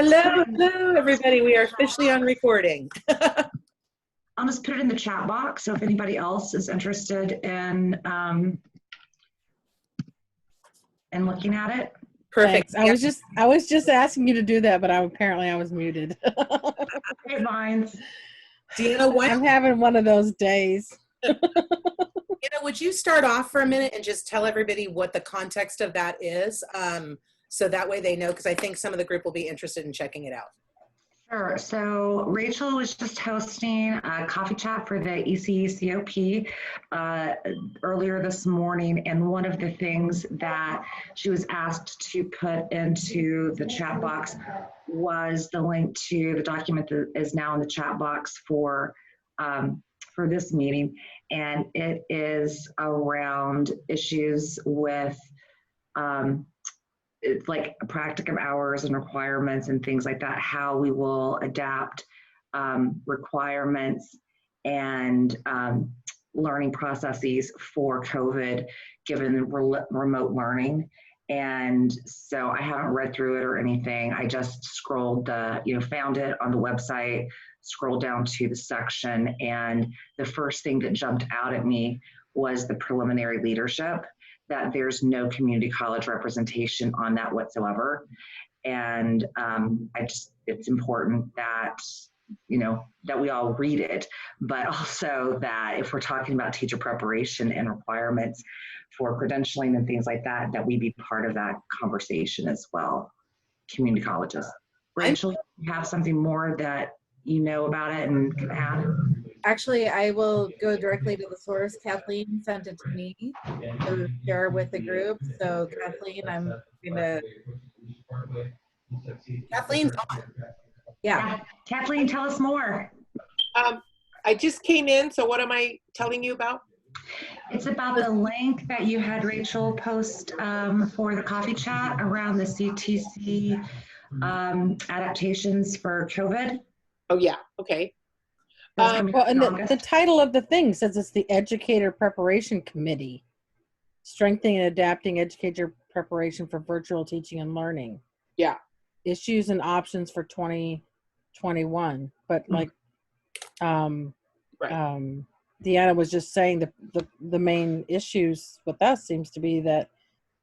Hello, hello, everybody. We are officially on recording. I'll just put it in the chat box. So if anybody else is interested in looking at it. Perfect. Thanks. I was just asking you to do that, but apparently I was muted. Great minds. Deanna, I'm having one of those days. Deanna, would you start off for a minute and just tell everybody what the context of that is? So that way they know, because I think some of the group will be interested in checking it out. Sure. So Rachel was just hosting a coffee chat for the ECCOP earlier this morning. And one of the things that she was asked to put into the chat box was the link to the document that is now in the chat box for this meeting. And it is around issues with it's like practicum hours and requirements and things like that, how we will adapt requirements and learning processes for COVID given remote learning. And so I haven't read through it or anything. I just scrolled, found it on the website, scrolled down to the section, and the first thing that jumped out at me was the preliminary leadership, that there's no community college representation on that whatsoever. And it's important that, that we all read it, but also that if we're talking about teacher preparation and requirements for credentialing and things like that, that we be part of that conversation as well, community colleges. Rachel, you have something more that you know about it and can add? Actually, I will go directly to the source. Kathleen sent it to me to share with the group. So Kathleen, I'm gonna. Kathleen's on. Yeah. Kathleen, tell us more. I just came in, so what am I telling you about? It's about the link that you had Rachel post for the coffee chat around the CTC adaptations for COVID. Oh yeah, okay. Well, and the title of the thing says it's the Educator Preparation Committee, strengthening and adapting educator preparation for virtual teaching and learning. Yeah. Issues and options for 2021. But like, right. Deanna was just saying, the main issues with us seems to be that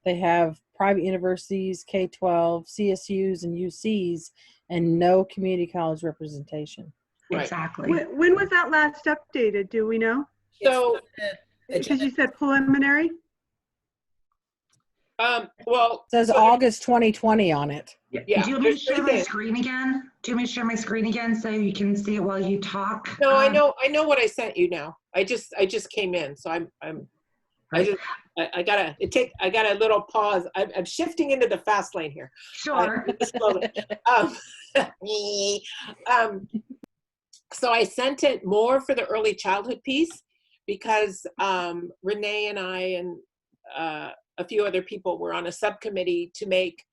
they have private universities, K-12, CSUs and UCs, and no community college representation. Right. Exactly. When was that last updated? Do we know? So, Because you said preliminary. well, It says August 2020 on it. Yeah. Do you want me to share my screen again? Do you want me to share my screen again so you can see it while you talk? No, I know what I sent you now. I just came in, so I got a little pause. I'm shifting into the fast lane here. Sure. So I sent it more for the early childhood piece because Renee and I and a few other people were on a subcommittee to make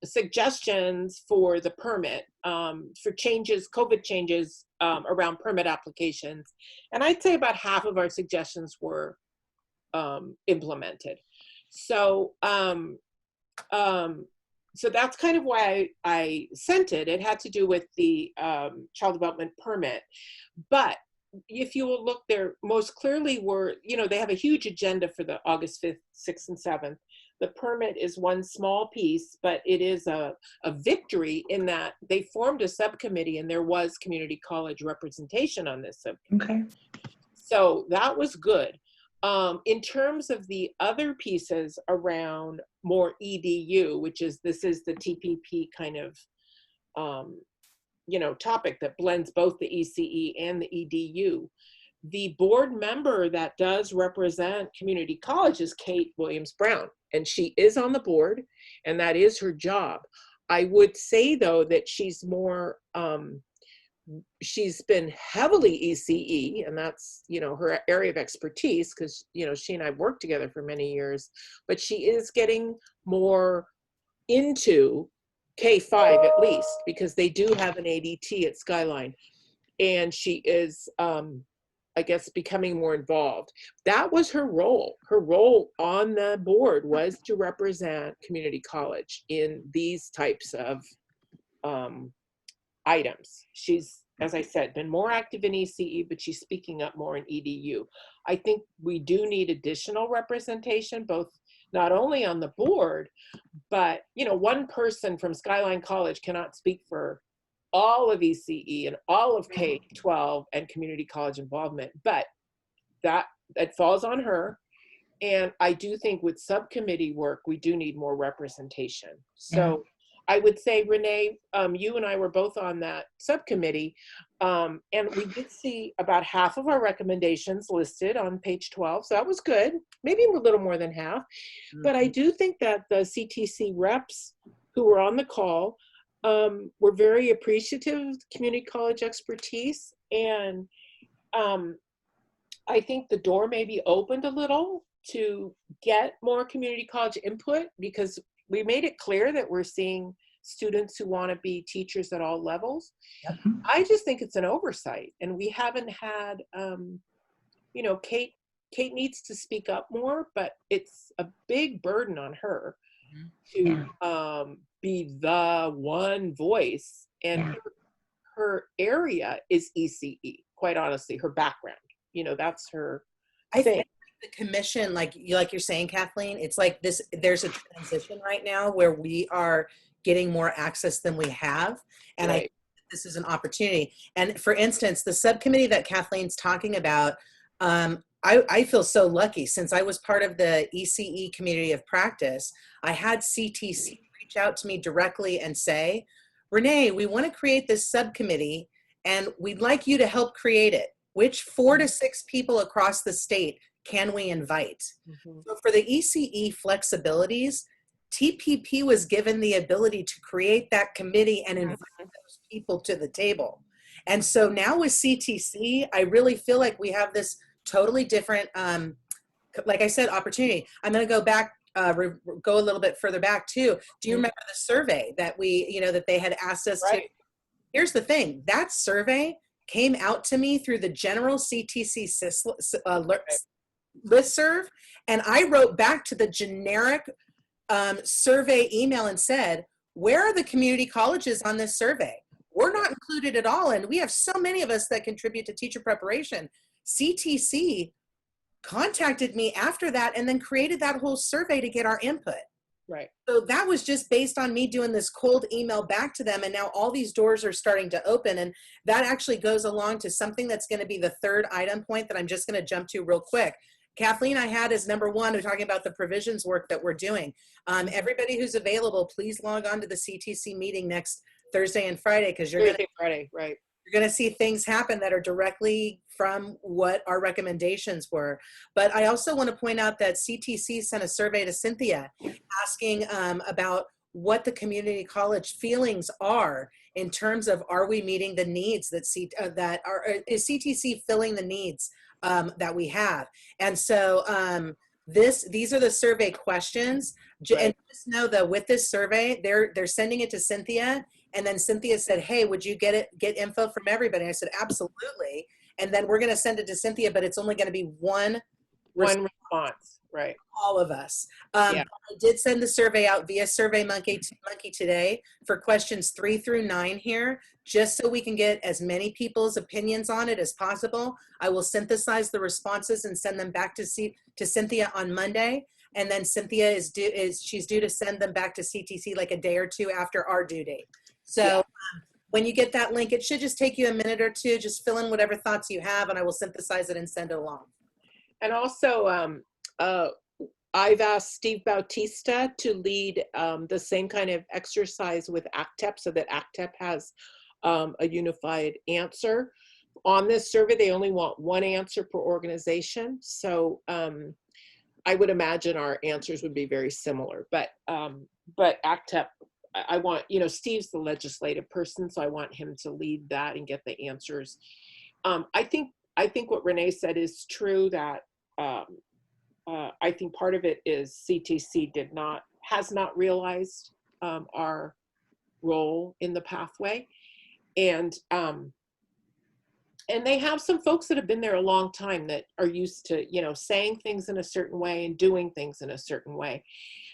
suggestions for the permit for changes, COVID changes around permit applications. And I'd say about half of our suggestions were implemented. So so that's kind of why I sent it. It had to do with the child development permit. But if you will look, there most clearly were, they have a huge agenda for the August 5th, 6th, and 7th. The permit is one small piece, but it is a victory in that they formed a subcommittee and there was community college representation on this subcommittee. Okay. So that was good. In terms of the other pieces around more EDU, this is the TPP kind of, topic that blends both the ECE and the EDU. The board member that does represent community college is Kate Williams-Brown, and she is on the board, and that is her job. I would say, though, that she's more, she's been heavily ECE, and that's, her area of expertise, because, she and I worked together for many years, but she is getting more into K-5 at least, because they do have an ADT at Skyline, and she is, I guess, becoming more involved. That was her role. Her role on the board was to represent community college in these types of items. She's, as I said, been more active in ECE, but she's speaking up more in EDU. I think we do need additional representation, both not only on the board, but one person from Skyline College cannot speak for all of ECE and all of K-12 and community college involvement, but that falls on her. And I do think with subcommittee work, we do need more representation. So I would say, Renee, you and I were both on that subcommittee, and we did see about half of our recommendations listed on page 12. So that was good, maybe a little more than half. But I do think that the CTC reps who were on the call were very appreciative of community college expertise. And I think the door may be opened a little to get more community college input, because we made it clear that we're seeing students who want to be teachers at all levels. Yep. I just think it's an oversight, and we haven't had, Kate needs to speak up more, but it's a big burden on her to be the one voice, and her area is ECE, quite honestly, her background, that's her thing. Think the commission, like you're saying, Kathleen, it's like this, there's a transition right now where we are getting more access than we have. And I think this is an opportunity. And for instance, the subcommittee that Kathleen's talking about, I feel so lucky. Since I was part of the ECE community of practice, I had CTC reach out to me directly and say, Renee, we want to create this subcommittee and we'd like you to help create it. Which 4 to 6 people across the state can we invite? So for the ECE flexibilities, TPP was given the ability to create that committee and invite those people to the table. And so now with CTC, I really feel like we have this totally different, like I said, opportunity. I'm going to go back, go a little bit further back too. Do you remember the survey that that they had asked us to? Here's the thing, that survey came out to me through the general CTC listserv, and I wrote back to the generic survey email and said, where are the community colleges on this survey? We're not included at all, and we have so many of us that contribute to teacher preparation. CTC contacted me after that and then created that whole survey to get our input. Right. So that was just based on me doing this cold email back to them, and now all these doors are starting to open, and that actually goes along to something that's going to be the third item point that I'm just going to jump to real quick. Kathleen, I had as number one, we're talking about the provisions work that we're doing. Everybody who's available, please log on to the CTC meeting next Thursday and Friday, because you're going to see things happen that are directly from what our recommendations were. But I also want to point out that CTC sent a survey to Cynthia asking about what the community college feelings are in terms of, are we meeting the needs that is CTC filling the needs that we have? And so these are the survey questions. And just know that with this survey, they're sending it to Cynthia, and then Cynthia said, hey, would you get info from everybody? I said, absolutely. And then we're going to send it to Cynthia, but it's only going to be one response, right? All of us. I did send the survey out via SurveyMonkey today for questions 3 through 9 here, just so we can get as many people's opinions on it as possible. I will synthesize the responses and send them back to Cynthia on Monday. And then Cynthia she's due to send them back to CTC like a day or two after our due date. So when you get that link, it should just take you a minute or two. Just fill in whatever thoughts you have, and I will synthesize it and send it along. And also, I've asked Steve Bautista to lead the same kind of exercise with ACTEP, so that ACTEP has a unified answer. On this survey, they only want one answer per organization. So I would imagine our answers would be very similar. But ACTEP, I want, Steve's the legislative person, so I want him to lead that and get the answers. I think what Renee said is true, that I think part of it is CTC has not realized our role in the pathway. And and they have some folks that have been there a long time that are used to, you know, saying things in a certain way and doing things in a certain way.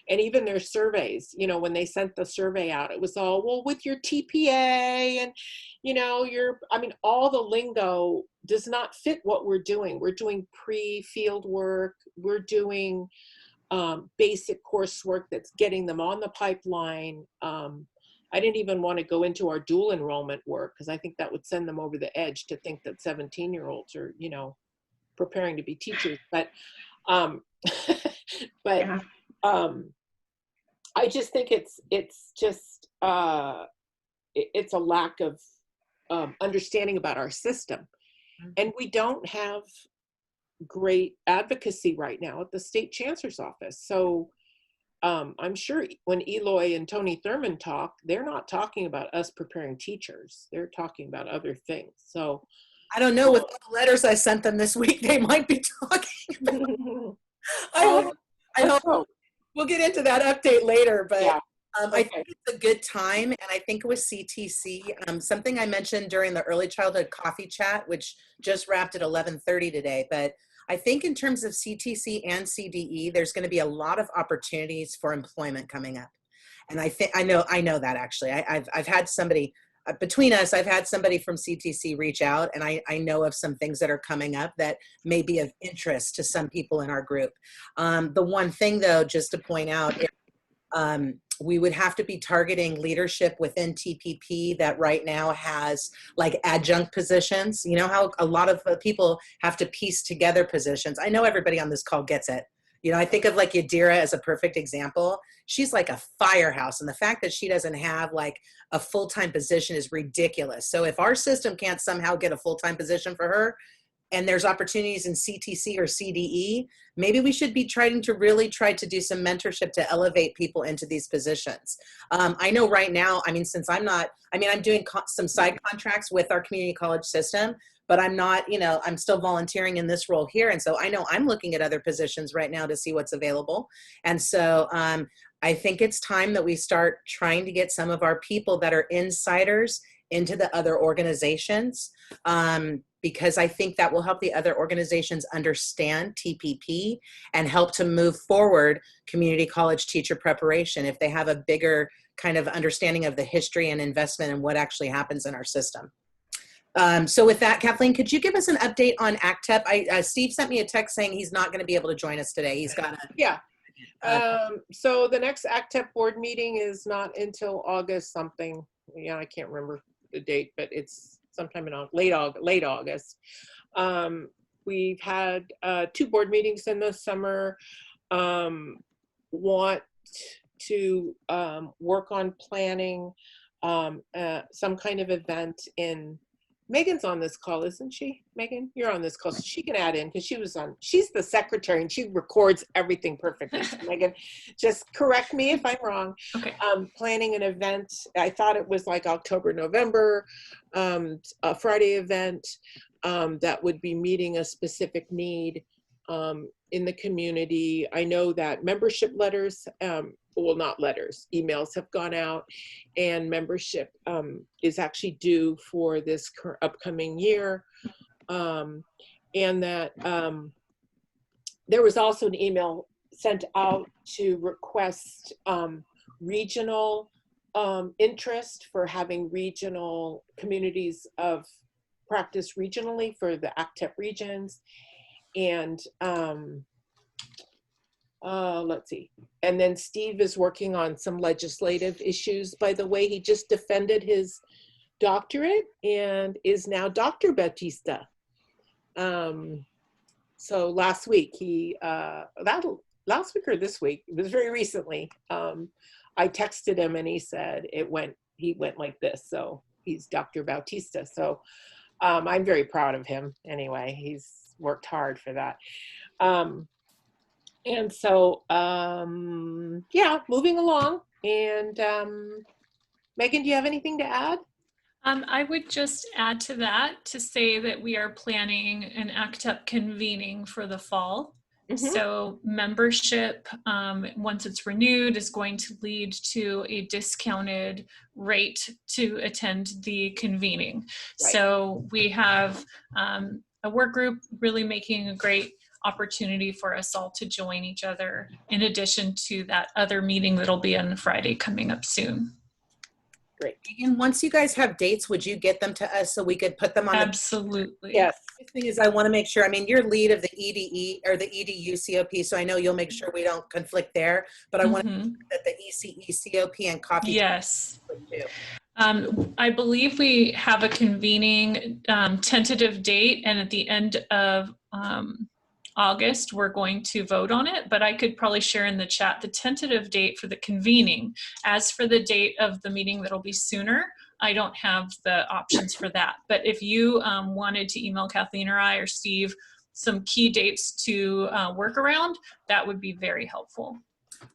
And even their surveys, you know, when they sent the survey out, it was all, well, with your TPA and, you know, I mean, all the lingo does not fit what we're doing. We're doing pre-field work. We're doing basic coursework that's getting them on the pipeline. I didn't even want to go into our dual enrollment work because I think that would send them over the edge to think that 17-year-olds are, you know, preparing to be teachers. But, Yeah. I just think it's just it's a lack of understanding about our system, and we don't have great advocacy right now at the state chancellor's office. So I'm sure when Eloy and Tony Thurman talk, they're not talking about us preparing teachers. They're talking about other things. So I don't know, with all the letters I sent them this week, they might be talking about. I hope we'll get into that update later, but yeah. I think it's a good time. And I think with CTC, something I mentioned during the early childhood coffee chat, which just wrapped at 11:30 today, but I think in terms of CTC and CDE, there's going to be a lot of opportunities for employment coming up. And I know that actually. I've had somebody, between us, I've had somebody from CTC reach out, and I know of some things that are coming up that may be of interest to some people in our group. The one thing though, just to point out, we would have to be targeting leadership within TPP that right now has like adjunct positions. You know how a lot of people have to piece together positions. I know everybody on this call gets it. You know, I think of like Yadira as a perfect example. She's like a firehouse, and the fact that she doesn't have like a full-time position is ridiculous. So if our system can't somehow get a full-time position for her, and there's opportunities in CTC or CDE, maybe we should be trying to really try to do some mentorship to elevate people into these positions. I know right now, I mean, since I'm doing some side contracts with our community college system, but I'm not, you know, I'm still volunteering in this role here. And so I know I'm looking at other positions right now to see what's available. And so I think it's time that we start trying to get some of our people that are insiders into the other organizations, because I think that will help the other organizations understand TPP and help to move forward community college teacher preparation if they have a bigger kind of understanding of the history and investment and what actually happens in our system. So with that, Kathleen, could you give us an update on ACTEP? Steve sent me a text saying he's not going to be able to join us today. He's got a... Yeah. So the next ACTEP board meeting is not until August something. Yeah, I can't remember the date, but it's sometime in late August. We've had 2 board meetings in the summer. Want to work on planning some kind of event in... Megan's on this call, isn't she? Megan, you're on this call, so she can add in because she's the secretary and she records everything perfectly. So Megan, just correct me if I'm wrong. Okay. Planning an event, I thought it was like October, November, a Friday event that would be meeting a specific need in the community. I know that membership letters, well, not letters, emails have gone out, and membership is actually due for this upcoming year. And that there was also an email sent out to request regional interest for having regional communities of practice regionally for the ACTEP regions. And let's see. And then Steve is working on some legislative issues. By the way, he just defended his doctorate and is now Dr. Bautista. So last week, last week or this week, it was very recently, I texted him and he said he went like this. So he's Dr. Bautista. So I'm very proud of him anyway. He's worked hard for that. And so, yeah, moving along. And Megan, do you have anything to add? I would just add to that to say that we are planning an ACTEP convening for the fall. So membership, once it's renewed, is going to lead to a discounted rate to attend the convening. Right. So we have a work group really making a great opportunity for us all to join each other, in addition to that other meeting that'll be on Friday coming up soon. Great. And once you guys have dates, would you get them to us so we could put them on Absolutely. Yes. The thing is, I want to make sure, I mean, you're lead of the EDE or the EDU COP, so I know you'll make sure we don't conflict there, but I want to make sure that the ECE COP and coffee. Yes. Too. I believe we have a convening tentative date, and at the end of August, we're going to vote on it, but I could probably share in the chat the tentative date for the convening. As for the date of the meeting that'll be sooner, I don't have the options for that. But if you wanted to email Kathleen or I or Steve some key dates to work around, that would be very helpful.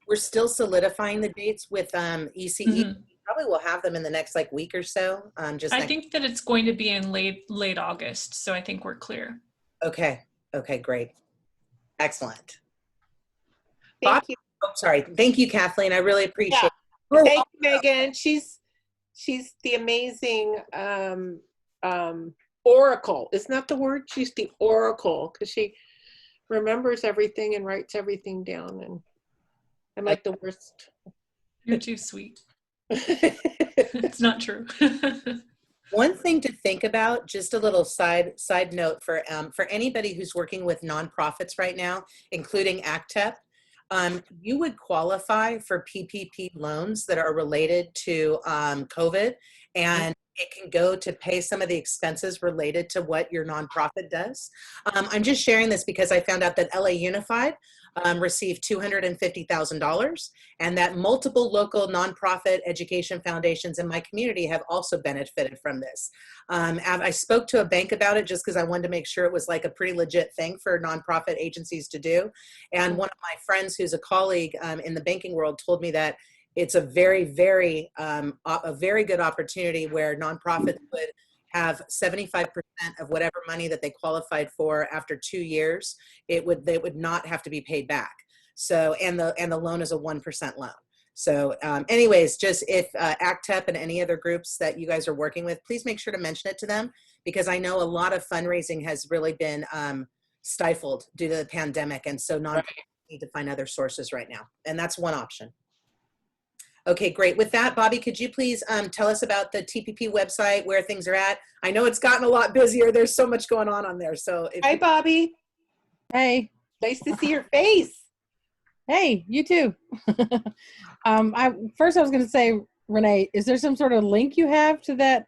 We're still solidifying the dates with ECE. Probably will have them in the next like week or so. I think that it's going to be in late August, so I think we're clear. Okay. Okay, great. Excellent. Thank you. Oh, sorry. Thank you, Kathleen. I really appreciate it. Thank you, Megan. She's the amazing oracle. Isn't that the word? She's the oracle because she remembers everything and writes everything down. And I'm like the worst. You're too sweet. It's not true. One thing to think about, just a little side note for anybody who's working with nonprofits right now, including ACTEP, you would qualify for PPP loans that are related to COVID, and it can go to pay some of the expenses related to what your nonprofit does. I'm just sharing this because I found out that LA Unified received $250,000, and that multiple local nonprofit education foundations in my community have also benefited from this. I spoke to a bank about it just because I wanted to make sure it was like a pretty legit thing for nonprofit agencies to do. And one of my friends who's a colleague in the banking world told me that it's a very, very good opportunity where nonprofits would have 75% of whatever money that they qualified for after 2 years. They would not have to be paid back. So, and the loan is a 1% loan. So anyways, just if ACTEP and any other groups that you guys are working with, please make sure to mention it to them, because I know a lot of fundraising has really been stifled due to the pandemic. And so nonprofits need to find other sources right now. And that's one option. Okay, great. With that, Bobby, could you please tell us about the TPP website, where things are at? I know it's gotten a lot busier. There's so much going on there. So, hi, Bobby. Hey. Nice to see your face. Hey, you too. First I was going to say, Renee, is there some sort of link you have to that,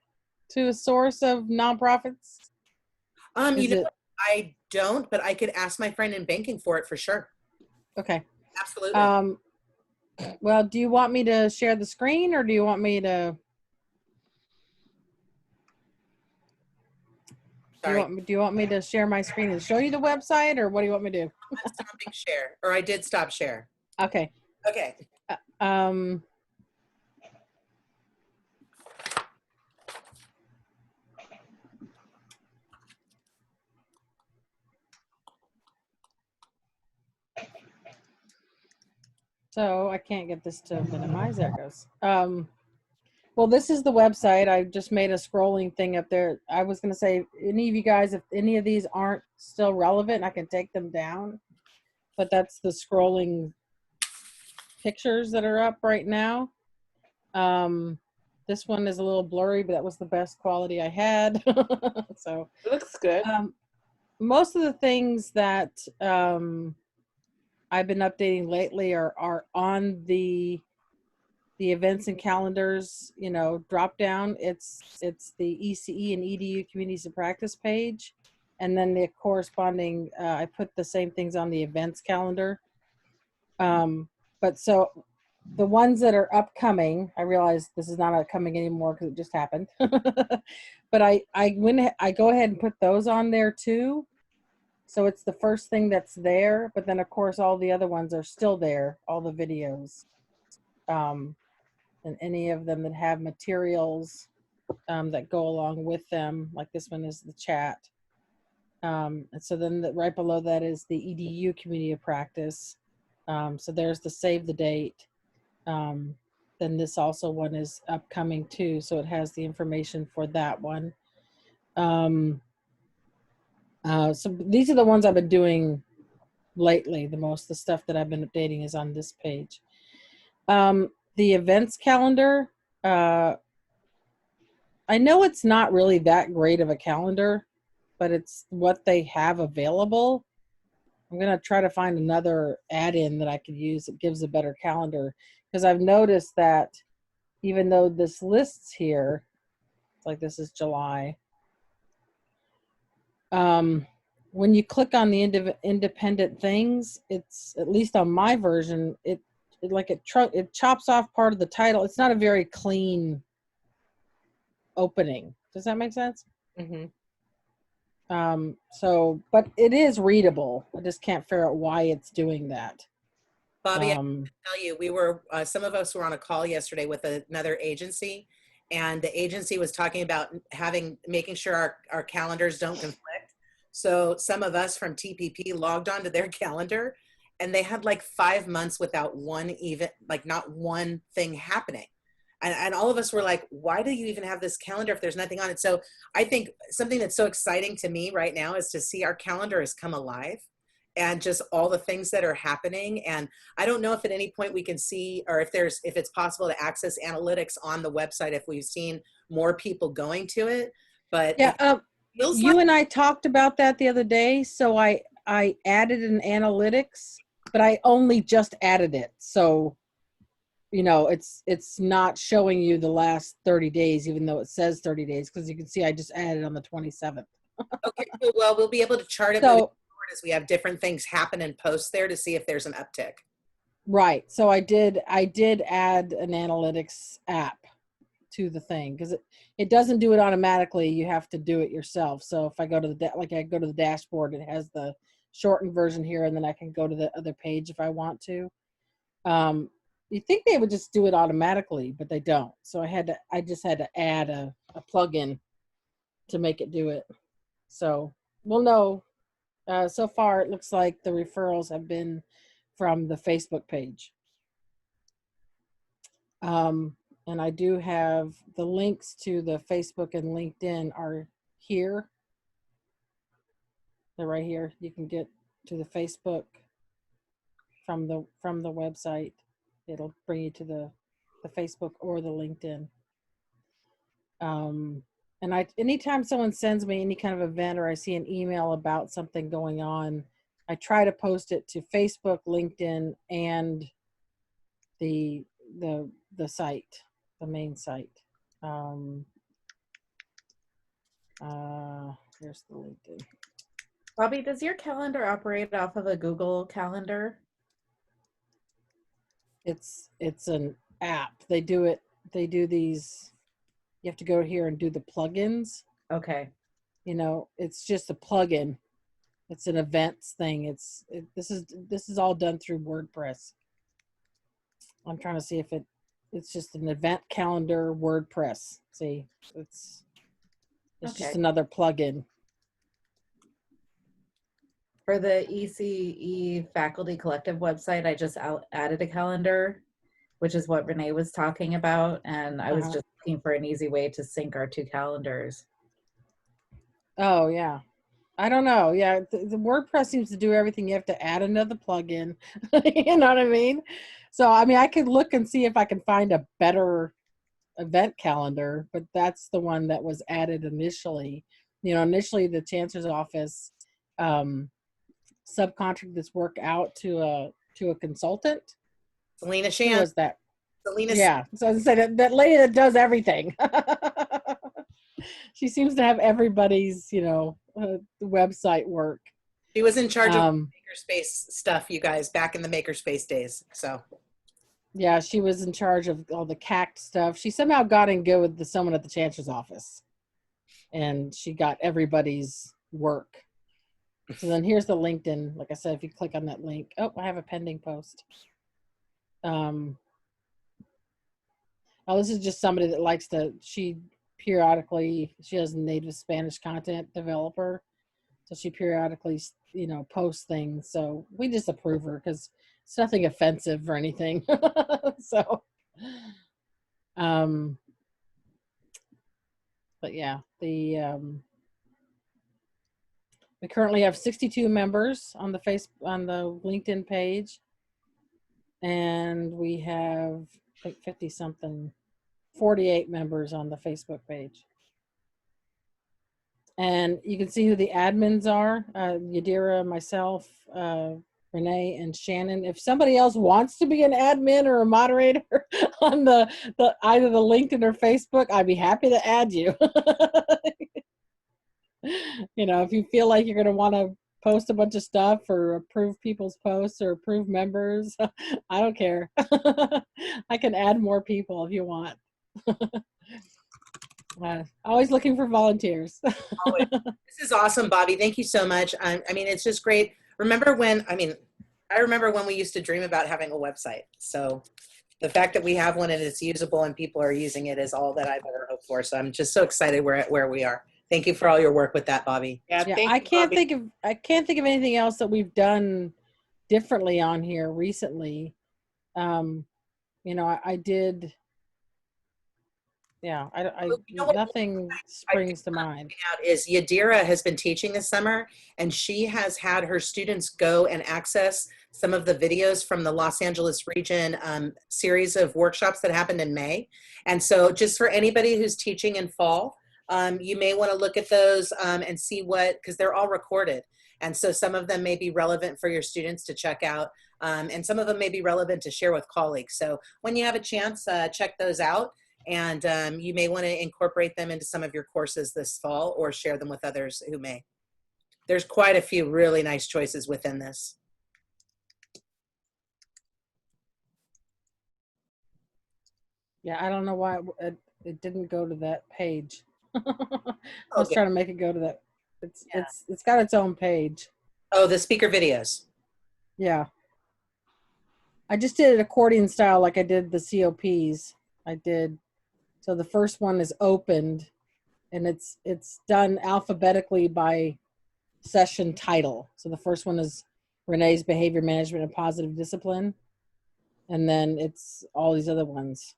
to a source of nonprofits? I don't, but I could ask my friend in banking for it for sure. Okay. Absolutely. Well, do you want me to share the screen, or do you want me to? Sorry. Do you want me to share my screen and show you the website, or what do you want me to do? I'm stopping share, or I did stop share. Okay. Okay. So I can't get this to minimize. There it goes. Well, this is the website. I just made a scrolling thing up there. I was going to say, any of you guys, if any of these aren't still relevant, I can take them down. But that's the scrolling pictures that are up right now. This one is a little blurry, but that was the best quality I had. So it looks good. Most of the things that I've been updating lately are on the events and calendars, drop down. It's the ECE and EDU communities of practice page, and then the corresponding, I put the same things on the events calendar. But so the ones that are upcoming, I realize this is not upcoming anymore because it just happened. But I go ahead and put those on there too. So it's the first thing that's there, but then of course all the other ones are still there, all the videos. And any of them that have materials that go along with them, like this one is the chat. And so then right below that is the EDU community of practice. So there's the save the date. Then this also one is upcoming too, so it has the information for that one. So these are the ones I've been doing lately. The stuff that I've been updating is on this page. The events calendar, I know it's not really that great of a calendar, but it's what they have available. I'm going to try to find another add-in that I could use that gives a better calendar, because I've noticed that even though this lists here, like this is July, when you click on the independent things, it's, at least on my version, it chops off part of the title. It's not a very clean opening. Does that make sense? Mm-hmm. But it is readable. I just can't figure out why it's doing that. Bobby, I can tell you, we were, some of us were on a call yesterday with another agency, and the agency was talking about making sure our calendars don't conflict. So some of us from TPP logged onto their calendar, and they had like 5 months without not one thing happening. And all of us were like, why do you even have this calendar if there's nothing on it? So I think something that's so exciting to me right now is to see our calendar has come alive, and just all the things that are happening. And I don't know if at any point we can see, or if it's possible to access analytics on the website, if we've seen more people going to it. But yeah, you and I talked about that the other day. So I added an analytics, but I only just added it. So, it's not showing you the last 30 days, even though it says 30 days, because you can see I just added on the 27th. Okay, well, we'll be able to chart it moving forward as we have different things happen and post there to see if there's an uptick. Right. So I did add an analytics app to the thing, because it doesn't do it automatically. You have to do it yourself. So if I go to the dashboard, it has the shortened version here, and then I can go to the other page if I want to. You think they would just do it automatically, but they don't. So I just had to add a plugin to make it do it. So we'll know. So far, it looks like the referrals have been from the Facebook page. And I do have the links to the Facebook and LinkedIn are here. They're right here. You can get to the Facebook from the website. It'll bring you to the Facebook or the LinkedIn. And anytime someone sends me any kind of event, or I see an email about something going on, I try to post it to Facebook, LinkedIn, and the site, the main site. Here's the LinkedIn. Bobby, does your calendar operate off of a Google Calendar? It's an app. They do these, you have to go here and do the plugins. Okay. It's just a plugin. It's an events thing. This is all done through WordPress. I'm trying to see if it's just an event calendar WordPress. See, it's just another plugin. For the ECE Faculty Collective website, I just added a calendar, which is what Renee was talking about. And I was just looking for an easy way to sync our two calendars. Oh, yeah. I don't know. Yeah, the WordPress seems to do everything. You have to add another plugin. You know what I mean? So, I could look and see if I can find a better event calendar, but that's the one that was added initially. Initially the Chancellor's office subcontracted this work out to a consultant. Selena Shan. Who was that? Selena. Yeah. So I said that lady that does everything. She seems to have everybody's, website work. She was in charge of Makerspace stuff, you guys, back in the Makerspace days. So. Yeah, she was in charge of all the CACT stuff. She somehow got in good with someone at the Chancellor's office, and she got everybody's work. So then here's the LinkedIn. Like I said, if you click on that link, I have a pending post. This is just somebody that likes she has a native Spanish content developer. So she periodically, posts things. So we just approve her because it's nothing offensive or anything. So, but yeah, we currently have 62 members on the LinkedIn page, and we have, I think, 50 something, 48 members on the Facebook page. And you can see who the admins are, Yadira, myself, Renee, and Shannon. If somebody else wants to be an admin or a moderator on the either the LinkedIn or Facebook, I'd be happy to add you. If you feel like you're going to want to post a bunch of stuff or approve people's posts or approve members, I don't care. I can add more people if you want. Always looking for volunteers. Always. This is awesome, Bobby. Thank you so much. I mean, it's just great. I remember when we used to dream about having a website. So the fact that we have one and it's usable and people are using it is all that I've ever hoped for. So I'm just so excited we're at where we are. Thank you for all your work with that, Bobby. Yeah, thank I you, can't Bobby. think of anything else that we've done differently on here recently. I did. Yeah, nothing springs to mind. Is Yadira has been teaching this summer, and she has had her students go and access some of the videos from the Los Angeles region series of workshops that happened in May. And so just for anybody who's teaching in fall, you may want to look at those and see because they're all recorded. And so some of them may be relevant for your students to check out, and some of them may be relevant to share with colleagues. So when you have a chance, check those out. And you may want to incorporate them into some of your courses this fall or share them with others who may. There's quite a few really nice choices within this. Yeah, I don't know why it didn't go to that page. I was trying to make it go to that. It's got its own page. Oh, the speaker videos. Yeah. I just did it accordion style like I did the COPs. So the first one is opened, and it's done alphabetically by session title. So the first one is Renee's Behavior Management and Positive Discipline, and then it's all these other ones.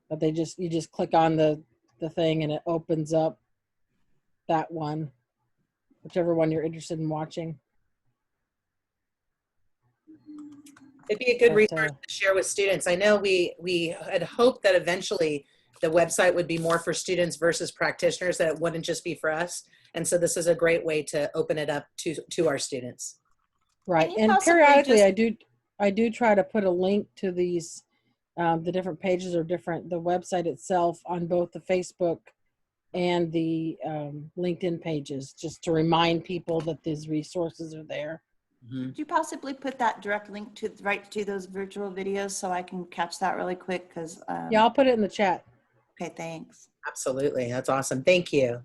But you just click on the thing and it opens up that one, whichever one you're interested in watching. It'd be a good resource to share with students. I know we had hoped that eventually the website would be more for students versus practitioners, that it wouldn't just be for us. And so this is a great way to open it up to our students. Right. And periodically I do try to put a link to these, the different pages or the website itself on both the Facebook and the LinkedIn pages, just to remind people that these resources are there. Mm-hmm. Could you possibly put that direct link right to those virtual videos so I can catch that really quick? Because yeah, I'll put it in the chat. Okay, thanks. Absolutely, that's awesome. Thank you.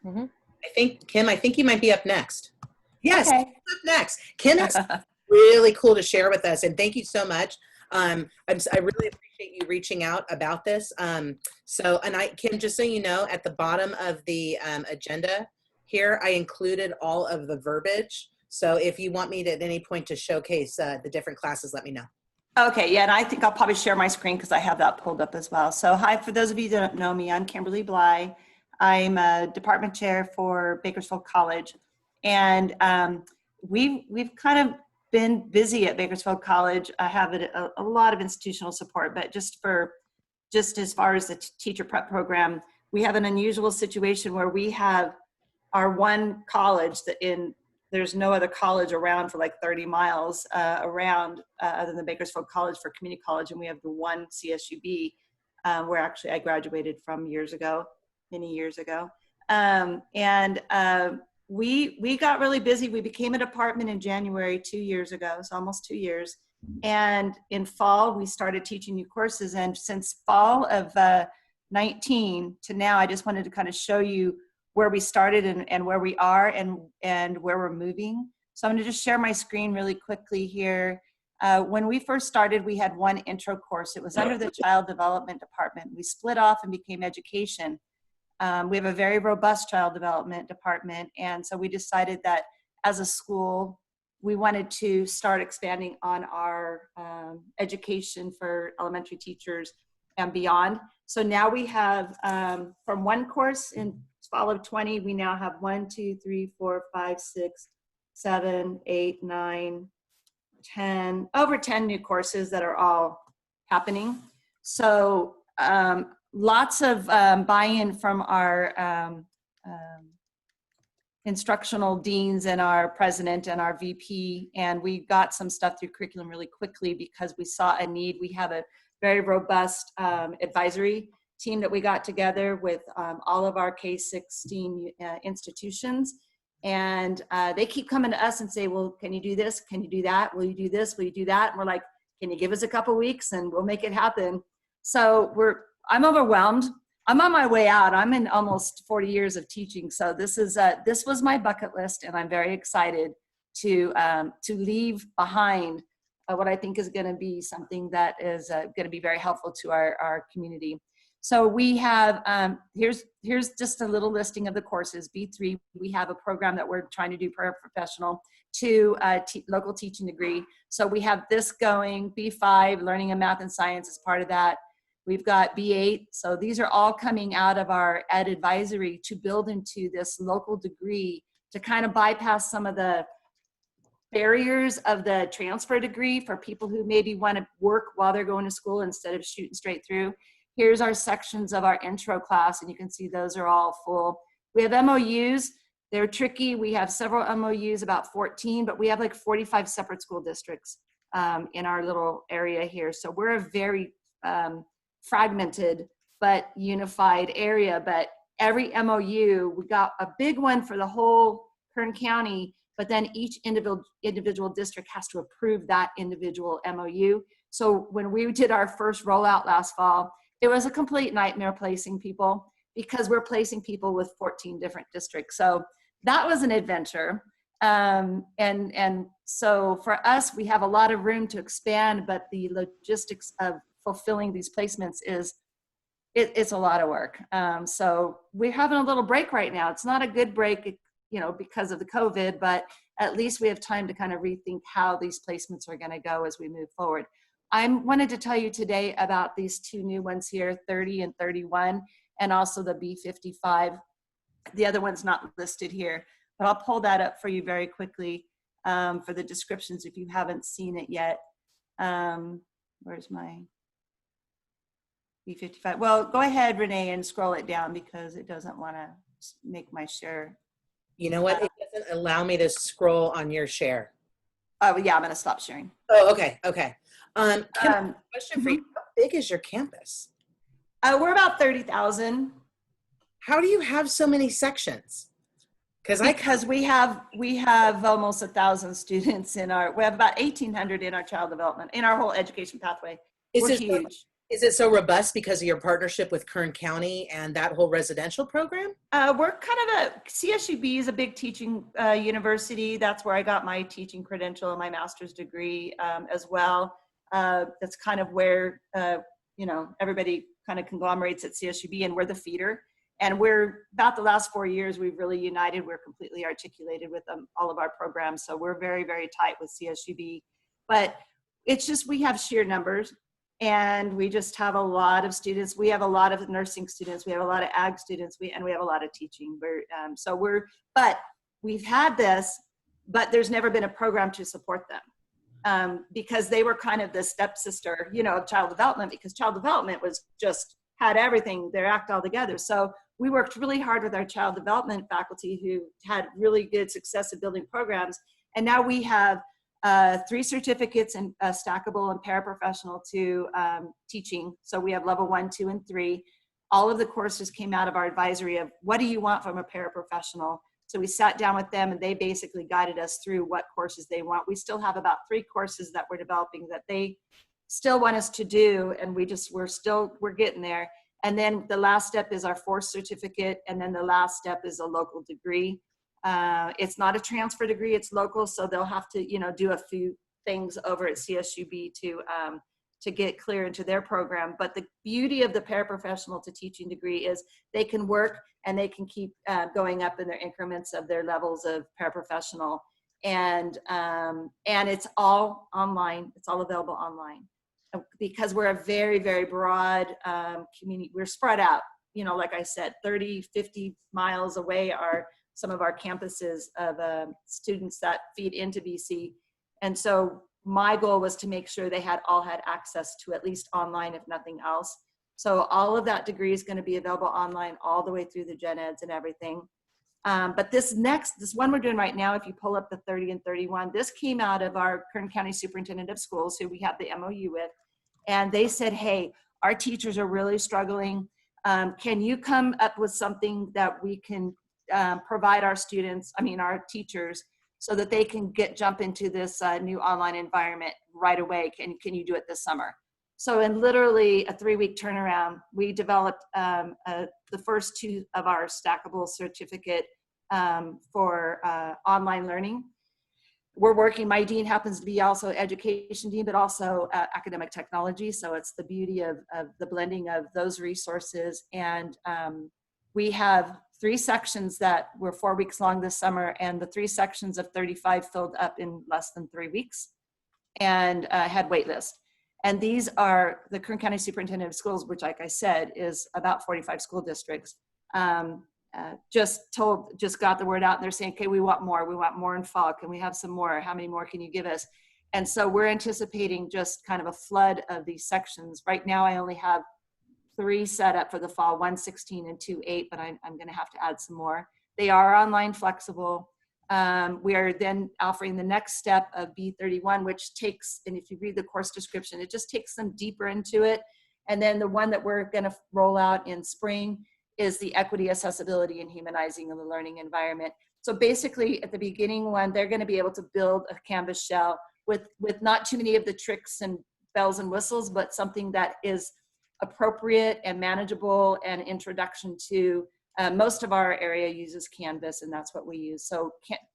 Mm-hmm. I think Kim, you might be up next. Yes, okay. Up next. Kim has really cool to share with us, and thank you so much. I really appreciate you reaching out about this. Kim, just so you know, at the bottom of the agenda here, I included all of the verbiage. So if you want me to, at any point to showcase the different classes, let me know. Okay, yeah, and I think I'll probably share my screen because I have that pulled up as well. So hi, for those of you that don't know me, I'm Kimberly Bly. I'm a department chair for Bakersfield College. And we've kind of been busy at Bakersfield College. I have a lot of institutional support, but just as far as the teacher prep program, we have an unusual situation where we have our one college there's no other college around for like 30 miles around other than Bakersfield College for community college. And we have the one CSUB where actually I graduated from many years ago. We got really busy. We became a department in January 2 years ago, so almost 2 years. And in fall, we started teaching new courses. And since fall of 19 to now, I just wanted to kind of show you where we started and where we are and where we're moving. So I'm going to just share my screen really quickly here. When we first started, we had one intro course. It was under the Child Development Department. We split off and became education. We have a very robust child development department. And so we decided that as a school, we wanted to start expanding on our education for elementary teachers and beyond. So now we have, from one course in fall of 20, we now have 1, 2, 3, 4, 5, 6, 7, 8, 9, 10, over 10 new courses that are all happening. So lots of buy-in from our instructional deans and our president and our VP, and we got some stuff through curriculum really quickly because we saw a need. We have a very robust advisory team that we got together with all of our K-16 institutions, and they keep coming to us and say, well, can you do this? Can you do that? Will you do this? Will you do that? And we're like, can you give us a couple weeks and we'll make it happen? So I'm overwhelmed. I'm on my way out. I'm in almost 40 years of teaching. So this was my bucket list, and I'm very excited to leave behind what I think is going to be something that is going to be very helpful to our community. So we have, here's just a little listing of the courses. B3, we have a program that we're trying to do paraprofessional to local teaching degree. So we have this going. B5, learning of math and science is part of that. We've got B8. So these are all coming out of our ed advisory to build into this local degree to kind of bypass some of the barriers of the transfer degree for people who maybe want to work while they're going to school instead of shooting straight through. Here's our sections of our intro class, and you can see those are all full. We have MOUs. They're tricky. We have several MOUs, about 14, but we have like 45 separate school districts in our little area here. So we're a very fragmented but unified area. But every MOU, we got a big one for the whole Kern County, but then each individual district has to approve that individual MOU. So when we did our first rollout last fall, it was a complete nightmare placing people because we're placing people with 14 different districts. So that was an adventure. And so for us, we have a lot of room to expand, but the logistics of fulfilling these placements it's a lot of work. So we're having a little break right now. It's not a good break, because of the COVID, but at least we have time to kind of rethink how these placements are going to go as we move forward. I wanted to tell you today about these two new ones here, 30 and 31, and also the B55. The other one's not listed here, but I'll pull that up for you very quickly for the descriptions if you haven't seen it yet. Where's my B55? Well, go ahead, Renee, and scroll it down because it doesn't want to make my share. You know what? It doesn't allow me to scroll on your share. Oh, yeah, I'm going to stop sharing. Oh, okay. Kim, question for you. How big is your campus? We're about 30,000. How do you have so many sections? Because we have almost 1,000 students we have about 1,800 in our child development, in our whole education pathway. We're huge. Is it so robust because of your partnership with Kern County and that whole residential program? We're kind of CSUB is a big teaching university. That's where I got my teaching credential and my master's degree as well. That's kind of where, everybody kind of conglomerates at CSUB, and we're the feeder. And we're about the last 4 years, we've really united. We're completely articulated with all of our programs. So we're very, very tight with CSUB. But it's just, we have sheer numbers. And we just have a lot of students. We have a lot of nursing students. We have a lot of ag students. And we have a lot of teaching. But we've had this, but there's never been a program to support them because they were kind of the stepsister, of child development, because child development was just had everything, their act all together. So we worked really hard with our child development faculty who had really good success at building programs. And now we have 3 certificates in stackable and paraprofessional to teaching. So we have level 1, 2, and 3. All of the courses came out of our advisory of what do you want from a paraprofessional? So we sat down with them and they basically guided us through what courses they want. We still have about 3 courses that we're developing that they still want us to do. And we're getting there. And then the last step is our 4th certificate. And then the last step is a local degree. It's not a transfer degree, it's local, so they'll have to, do a few things over at CSUB to to get clear into their program. But the beauty of the paraprofessional to teaching degree is they can work and they can keep going up in their increments of their levels of paraprofessional. And it's all online. It's all available online because we're a very, very broad community. We're spread out, you know, like I said, 30, 50 miles away are some of our campuses of students that feed into BC. And so my goal was to make sure they all had access to at least online, if nothing else. So all of that degree is going to be available online all the way through the gen eds and everything. But this one we're doing right now, if you pull up the 30 and 31, this came out of our Kern County Superintendent of Schools, who we have the MOU with. And they said, hey, our teachers are really struggling. Can you come up with something that we can provide our teachers, so that they can jump into this new online environment right away? Can you do it this summer? So in literally a 3-week turnaround, we developed the first 2 of our stackable certificate for online learning. We're working, my dean happens to be also education dean, but also academic technology. So it's the beauty of the blending of those resources. And we have 3 sections that were 4 weeks long this summer, and the 3 sections of 35 filled up in less than 3 weeks and had wait list. And these are the Kern County Superintendent of Schools, which, like I said, is about 45 school districts. Just got the word out, and they're saying, okay, we want more in fall. Can we have some more? How many more can you give us? And so we're anticipating just kind of a flood of these sections. Right now, I only have 3 set up for the fall, 1 16 and 2 8, but I'm going to have to add some more. They are online flexible. We are then offering the next step of B31, which takes, and if you read the course description, it just takes them deeper into it. And then the one that we're going to roll out in spring is the equity, accessibility, and humanizing of the learning environment. So basically at the beginning one, they're going to be able to build a Canvas shell with not too many of the tricks and bells and whistles, but something that is appropriate and manageable and introduction to most of our area uses Canvas, and that's what we use. So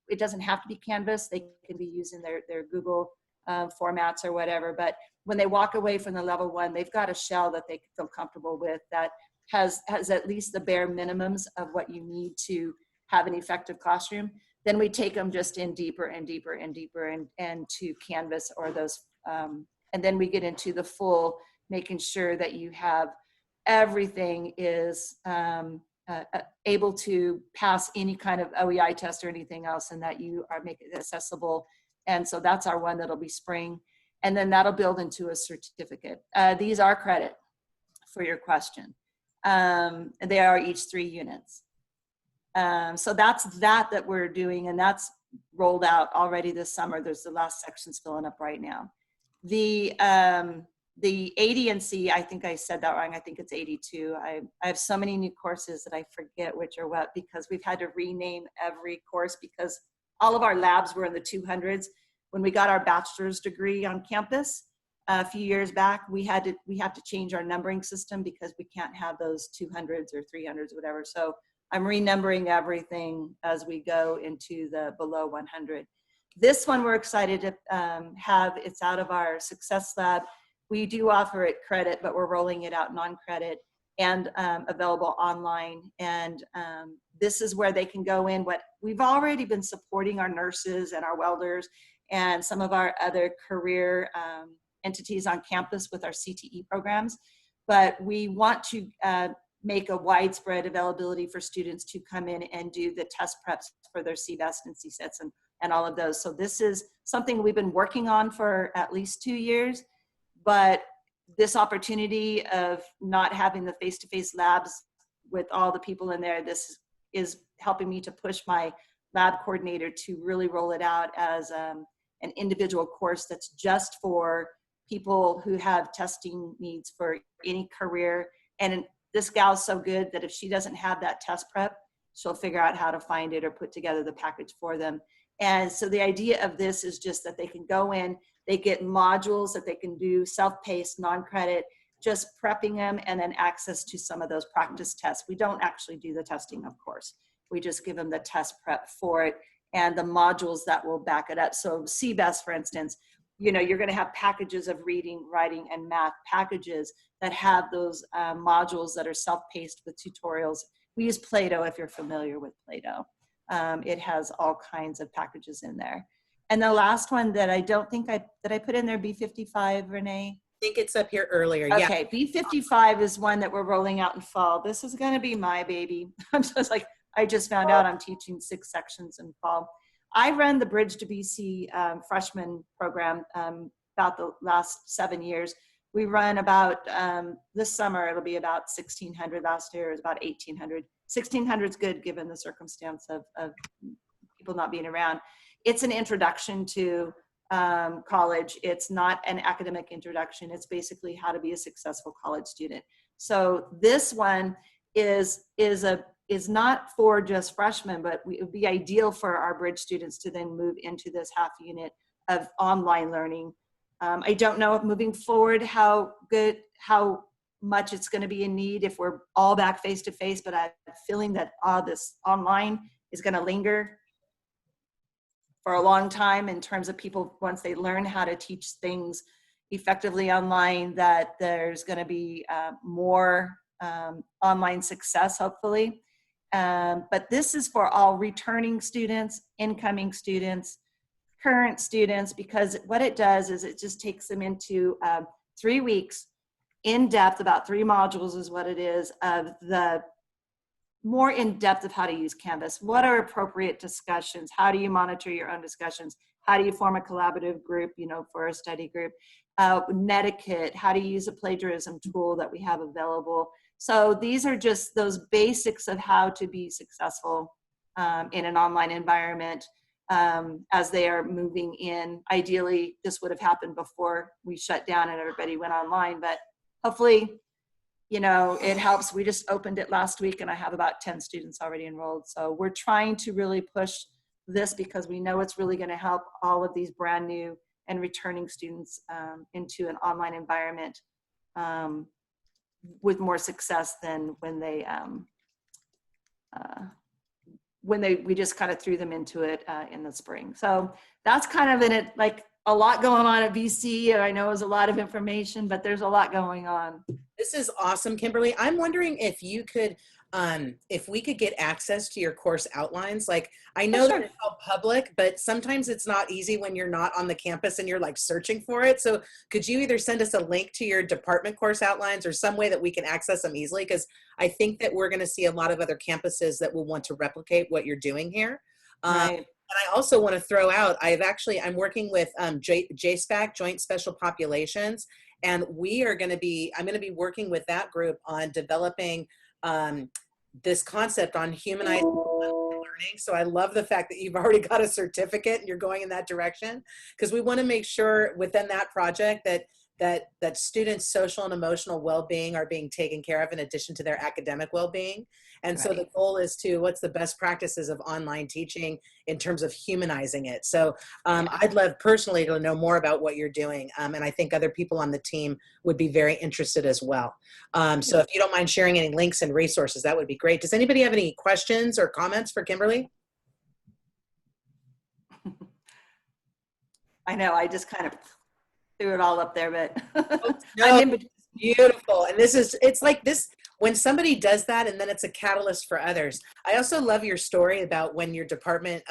it doesn't have to be Canvas. They can be using their Google formats or whatever. But when they walk away from the level 1, they've got a shell that they feel comfortable with that has at least the bare minimums of what you need to have an effective classroom. Then we take them just in deeper and deeper and deeper and to Canvas or those. And then we get into the full, making sure that you have everything is able to pass any kind of OEI test or anything else, and that you are making it accessible. And so that's our one that'll be spring. And then that'll build into a certificate. These are credit for your question. They are each 3 units. So that's that we're doing, and that's rolled out already this summer. There's the last sections filling up right now. The 80 and C, I think I said that wrong. I think it's 82. I have so many new courses that I forget which are what, because we've had to rename every course because all of our labs were in the 200s. When we got our bachelor's degree on campus a few years back, we have to change our numbering system because we can't have those 200s or 300s or whatever. So I'm renumbering everything as we go into the below 100. This one we're excited to have. It's out of our Success Lab. We do offer it credit, but we're rolling it out non-credit and available online. And this is where they can go in. What we've already been supporting our nurses and our welders and some of our other career entities on campus with our CTE programs. But we want to make a widespread availability for students to come in and do the test preps for their CBEST and CSETs and all of those. So this is something we've been working on for at least 2 years. But this opportunity of not having the face-to-face labs with all the people in there, this is helping me to push my lab coordinator to really roll it out as an individual course that's just for people who have testing needs for any career. And this gal's so good that if she doesn't have that test prep, she'll figure out how to find it or put together the package for them. And so the idea of this is just that they can go in, they get modules that they can do self-paced, non-credit, just prepping them, and then access to some of those practice tests. We don't actually do the testing, of course. We just give them the test prep for it and the modules that will back it up. So CBEST, for instance, you know, you're going to have packages of reading, writing, and math packages that have those modules that are self-paced with tutorials. We use Play-Doh if you're familiar with Play-Doh. It has all kinds of packages in there. And the last one that I don't think did I put in there B55, Renee? I think it's up here earlier. Yeah. Okay, B55 is one that we're rolling out in fall. This is going to be my baby. I'm just like, I just found out I'm teaching 6 sections in fall. I run the Bridge to BC freshman program about the last 7 years. We run about, this summer, it'll be about 1,600. Last year it was about 1,800. 1,600 is good given the circumstance of people not being around. It's an introduction to college. It's not an academic introduction. It's basically how to be a successful college student. So this one is not for just freshmen, but it would be ideal for our bridge students to then move into this half unit of online learning. I don't know if moving forward how much it's going to be in need if we're all back face to face, but I have a feeling that this online is going to linger for a long time in terms of people, once they learn how to teach things effectively online, that there's going to be more online success, hopefully. But this is for all returning students, incoming students, current students, because what it does is it just takes them into 3 weeks in depth, about 3 modules is what it is, of the more in depth of how to use Canvas. What are appropriate discussions? How do you monitor your own discussions? How do you form a collaborative group, you know, for a study group? Netiquette, how to use a plagiarism tool that we have available. So these are just those basics of how to be successful in an online environment as they are moving in. Ideally, this would have happened before we shut down and everybody went online, but hopefully, you know, it helps. We just opened it last week and I have about 10 students already enrolled. So we're trying to really push this because we know it's really going to help all of these brand new and returning students into an online environment with more success than when we just kind of threw them into it in the spring. So that's kind of in it, like a lot going on at BC. I know it was a lot of information, but there's a lot going on. This is awesome, Kimberly. I'm wondering if you could, if we could get access to your course outlines. Like, I know that it's all public, but sometimes it's not easy when you're not on the campus and you're like searching for it. So could you either send us a link to your department course outlines or some way that we can access them easily? Because I think that we're going to see a lot of other campuses that will want to replicate what you're doing here. Right. And I also want to throw out, I'm working with JSPAC, Joint Special Populations, and I'm going to be working with that group on developing this concept on humanized learning. So I love the fact that you've already got a certificate and you're going in that direction, because we want to make sure within that project that students' social and emotional well-being are being taken care of in addition to their academic well-being. And so the goal is to, what's the best practices of online teaching in terms of humanizing it. So I'd love personally to know more about what you're doing. And I think other people on the team would be very interested as well. So if you don't mind sharing any links and resources, that would be great. Does anybody have any questions or comments for Kimberly? I know, I just kind of threw it all up there, but no, beautiful. And it's like this, when somebody does that and then it's a catalyst for others. I also love your story about when your department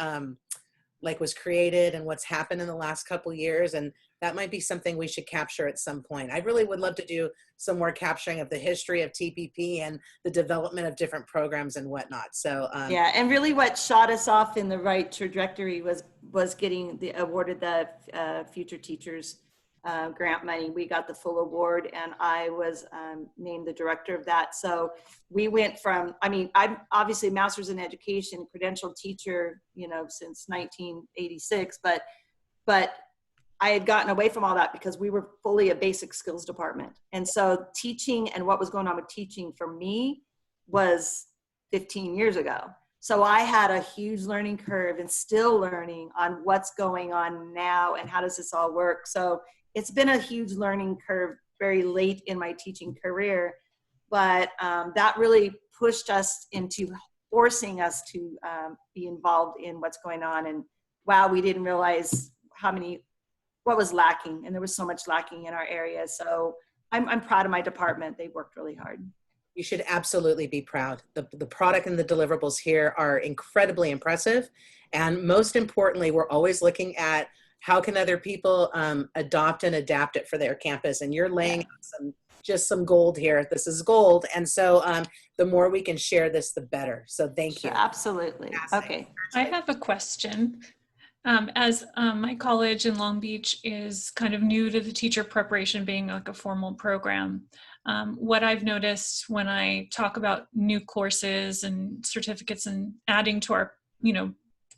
was created and what's happened in the last couple of years. And that might be something we should capture at some point. I really would love to do some more capturing of the history of TPP and the development of different programs and whatnot. So yeah, and really what shot us off in the right trajectory was getting awarded the Future Teachers grant money. We got the full award and I was named the director of that. So we went from, I'm obviously master's in education, credentialed teacher, you know, since 1986, but I had gotten away from all that because we were fully a basic skills department. And so teaching and what was going on with teaching for me was 15 years ago. So I had a huge learning curve and still learning on what's going on now and how does this all work. So it's been a huge learning curve very late in my teaching career, but that really pushed us into forcing us to be involved in what's going on. And wow, we didn't realize how many what was lacking, and there was so much lacking in our area. So I'm proud of my department. They worked really hard. You should absolutely be proud. The product and the deliverables here are incredibly impressive. And most importantly, we're always looking at how can other people adopt and adapt it for their campus. And you're laying out just some gold here. This is gold. And so the more we can share this, the better. So thank you. Absolutely. Okay. I have a question. As my college in Long Beach is kind of new to the teacher preparation being like a formal program, what I've noticed when I talk about new courses and certificates and adding to our,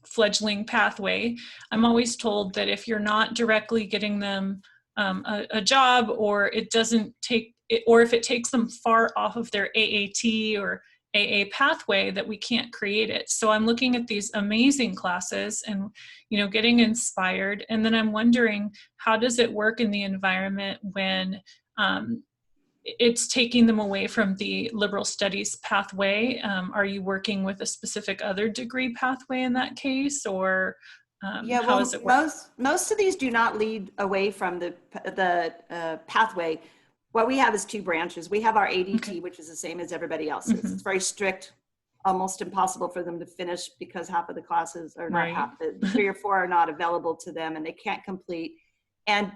fledgling pathway, I'm always told that if you're not directly getting them a job, or it doesn't take, or if it takes them far off of their AAT or AA pathway, that we can't create it. So I'm looking at these amazing classes and, getting inspired. And then I'm wondering, how does it work in the environment when it's taking them away from the liberal studies pathway? Are you working with a specific other degree pathway in that case, or how does it work? Most of these do not lead away from the pathway. What we have is 2 branches. We have our ADT, which is the same as everybody else's. It's very strict, almost impossible for them to finish because half of the classes are not half, 3 or 4 are not available to them and they can't complete.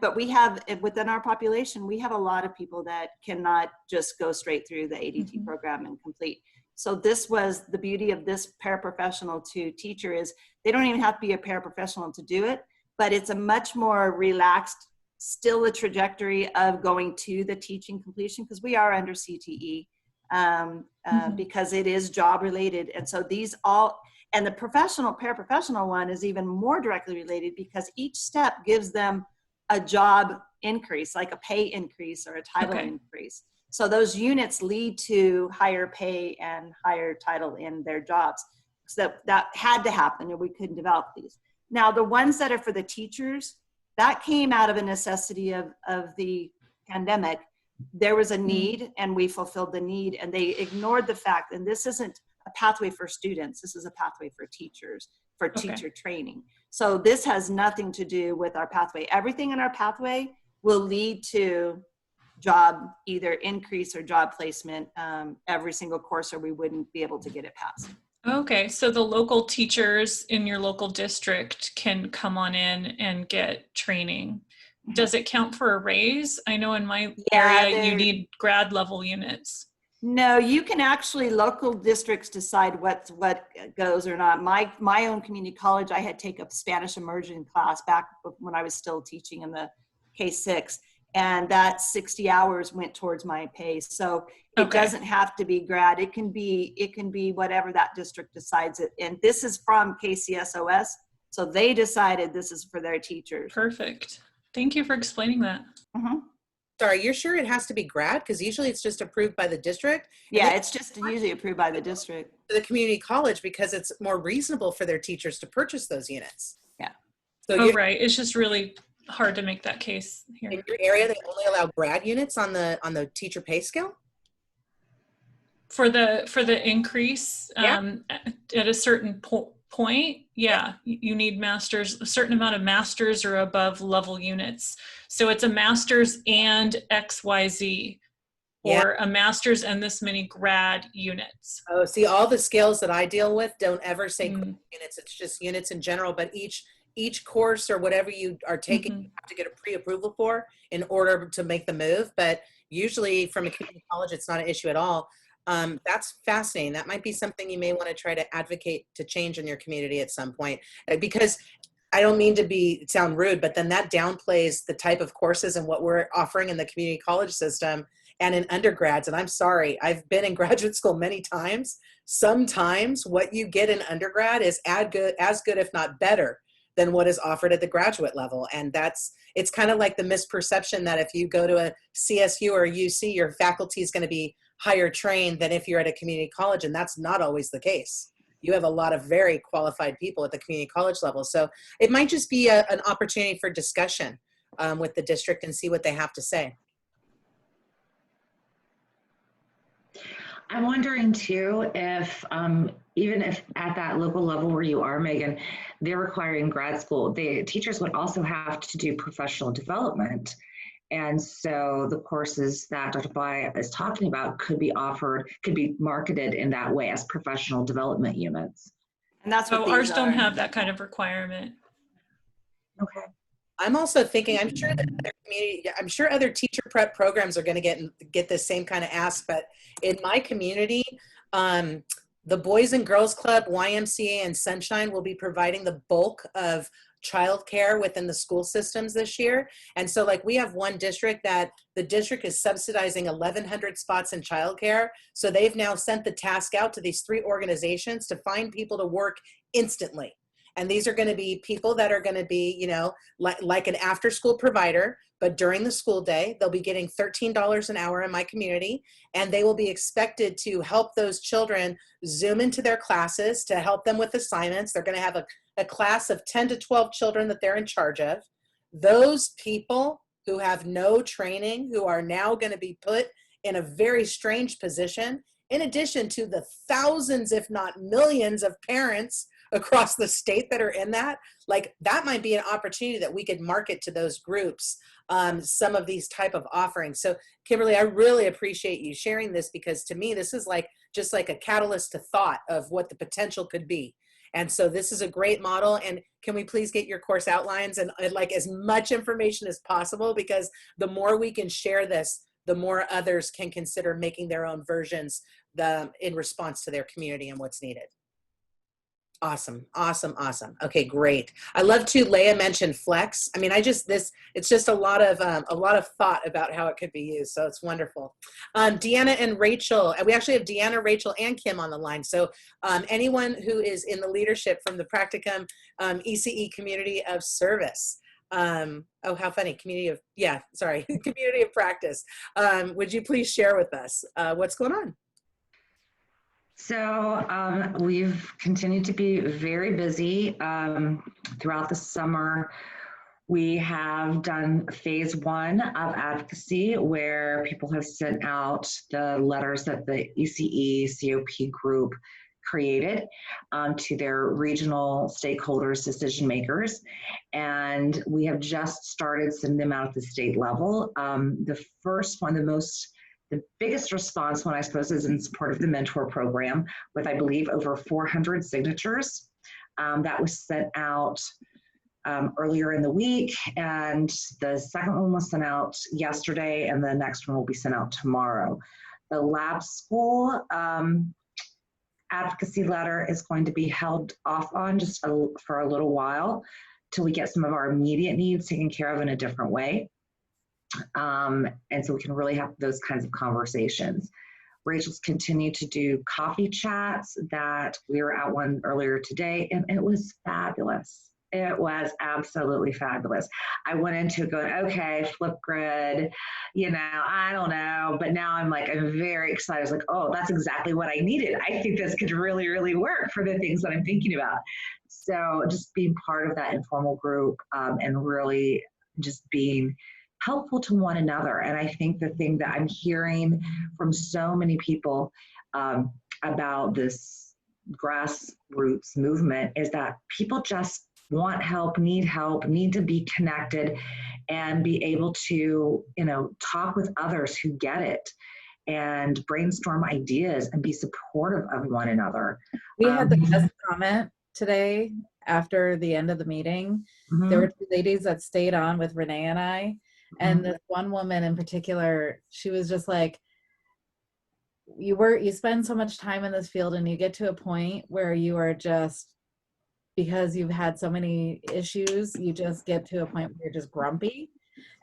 But we have, within our population, we have a lot of people that cannot just go straight through the ADT program and complete. So this was the beauty of this paraprofessional to teacher, is they don't even have to be a paraprofessional to do it, but it's a much more relaxed, still a trajectory of going to the teaching completion, because we are under CTE, because it is job related. And so these all, and the paraprofessional one is even more directly related, because each step gives them a job increase, like a pay increase or a title increase. So those units lead to higher pay and higher title in their jobs. So that had to happen, or we couldn't develop these. Now, the ones that are for the teachers, that came out of a necessity of the pandemic. There was a need and we fulfilled the need, and they ignored the fact, and this isn't a pathway for students, this is a pathway for teachers, for teacher training. So this has nothing to do with our pathway. Everything in our pathway will lead to job, either increase or job placement, every single course, or we wouldn't be able to get it passed. Okay, so the local teachers in your local district can come on in and get training. Does it count for a raise? I know in my area you need grad level units. No, you can actually, local districts decide what goes or not. My own community college, I had to take a Spanish immersion class back when I was still teaching in the K-6, and that 60 hours went towards my pay. So it doesn't have to be grad. It can be whatever that district decides it. And this is from KCSOS, so they decided this is for their teachers. Perfect. Thank you for explaining that. Sorry, you're sure it has to be grad? Because usually it's just approved by the district. Yeah, it's just usually approved by the district. The community college, because it's more reasonable for their teachers to purchase those units. Yeah. So right. It's just really hard to make that case here. In your area, they only allow grad units on the teacher pay scale? For the increase at a certain point, you need masters, a certain amount of masters or above level units. So it's a master's and XYZ, or a master's and this many grad units. Oh, see, all the scales that I deal with don't ever say units. It's just units in general, but each course or whatever you are taking, you have to get a pre-approval for in order to make the move. But usually from a community college, it's not an issue at all. That's fascinating. That might be something you may want to try to advocate to change in your community at some point, because I don't mean to sound rude, but then that downplays the type of courses and what we're offering in the community college system and in undergrads. And I'm sorry, I've been in graduate school many times. Sometimes what you get in undergrad is as good, if not better, than what is offered at the graduate level. And it's kind of like the misperception that if you go to a CSU or a UC, your faculty is going to be higher trained than if you're at a community college. And that's not always the case. You have a lot of very qualified people at the community college level. So it might just be an opportunity for discussion with the district and see what they have to say. I'm wondering too if even if at that local level where you are, Megan, they're requiring grad school, the teachers would also have to do professional development. And so the courses that Dr. Bly is talking about could be offered, could be marketed in that way as professional development units. And that's what So these ours don't are. have that kind of requirement. Okay. I'm also thinking, I'm sure that other community, I'm sure other teacher prep programs are going to get this same kind of ask, but in my community, the Boys and Girls Club, YMCA, and Sunshine will be providing the bulk of childcare within the school systems this year. And so like we have one district that the district is subsidizing 1,100 spots in childcare. So they've now sent the task out to these 3 organizations to find people to work instantly. And these are going to be people that are going to be, you know, like an after school provider, but during the school day, they'll be getting $13 an hour in my community, and they will be expected to help those children Zoom into their classes to help them with assignments. They're going to have a class of 10 to 12 children that they're in charge of. Those people who have no training, who are now going to be put in a very strange position, in addition to the thousands, if not millions of parents across the state that are in that, like that might be an opportunity that we could market to those groups, some of these type of offerings. So Kimberly, I really appreciate you sharing this, because to me, this is like just like a catalyst to thought of what the potential could be. And so this is a great model. And can we please get your course outlines and like as much information as possible, because the more we can share this, the more others can consider making their own versions in response to their community and what's needed. Awesome, awesome, awesome. Okay, great. I love to, Leah mentioned Flex. I mean, it's just a lot of thought about how it could be used. So it's wonderful. Deanna and Rachel, we actually have Deanna, Rachel, and Kim on the line. So anyone who is in the leadership from the Practicum ECE Community of Service. Oh, how funny, community of practice. Would you please share with us what's going on? So we've continued to be very busy throughout the summer. We have done phase 1 of advocacy, where people have sent out the letters that the ECE COP group created to their regional stakeholders, decision makers. And we have just started sending them out at the state level. The first one, the biggest response one, I suppose, is in support of the mentor program, with, I believe, over 400 signatures. That was sent out earlier in the week, and the second one was sent out yesterday, and the next one will be sent out tomorrow. The lab school advocacy letter is going to be held off on just for a little while till we get some of our immediate needs taken care of in a different way. And so we can really have those kinds of conversations. Rachel's continued to do coffee chats. That we were at one earlier today, and it was fabulous. It was absolutely fabulous. I went into it going, okay, Flipgrid, you know, I don't know, but now I'm very excited. I was like, oh, that's exactly what I needed. I think this could really, really work for the things that I'm thinking about. So just being part of that informal group and really just being helpful to one another. And I think the thing that I'm hearing from so many people about this grassroots movement is that people just want help, need to be connected, and be able to, talk with others who get it and brainstorm ideas and be supportive of one another. We had the best comment today after the end of the meeting. There were 2 ladies that stayed on with Renee and I. And this one woman in particular, she was just like, you spend so much time in this field, and you get to a point where you are just, because you've had so many issues, you just get to a point where you're just grumpy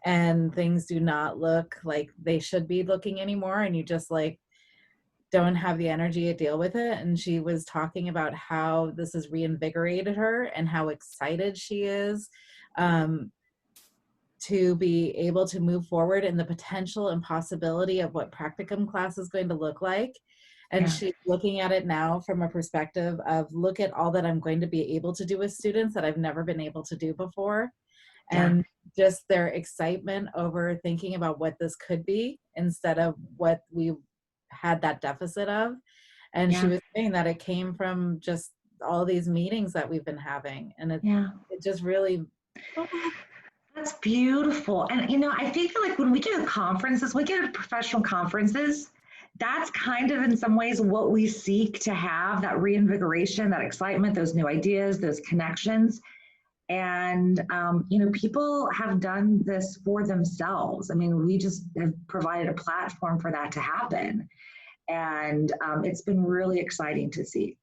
and things do not look like they should be looking anymore. And you just don't have the energy to deal with it. And she was talking about how this has reinvigorated her and how excited she is to be able to move forward in the potential and possibility of what practicum class is going to look like. And she's looking at it now from a perspective of, look at all that I'm going to be able to do with students that I've never been able to do before. And just their excitement over thinking about what this could be instead of what we had that deficit of. And Yeah. she was saying that it came from just all these meetings that we've been having. And it just really. That's beautiful. And, you know, I think like when we get to conferences, we get to professional conferences, that's kind of in some ways what we seek to have, that reinvigoration, that excitement, those new ideas, those connections. And, you know, people have done this for themselves. I mean, we just have provided a platform for that to happen. And it's been really exciting to see.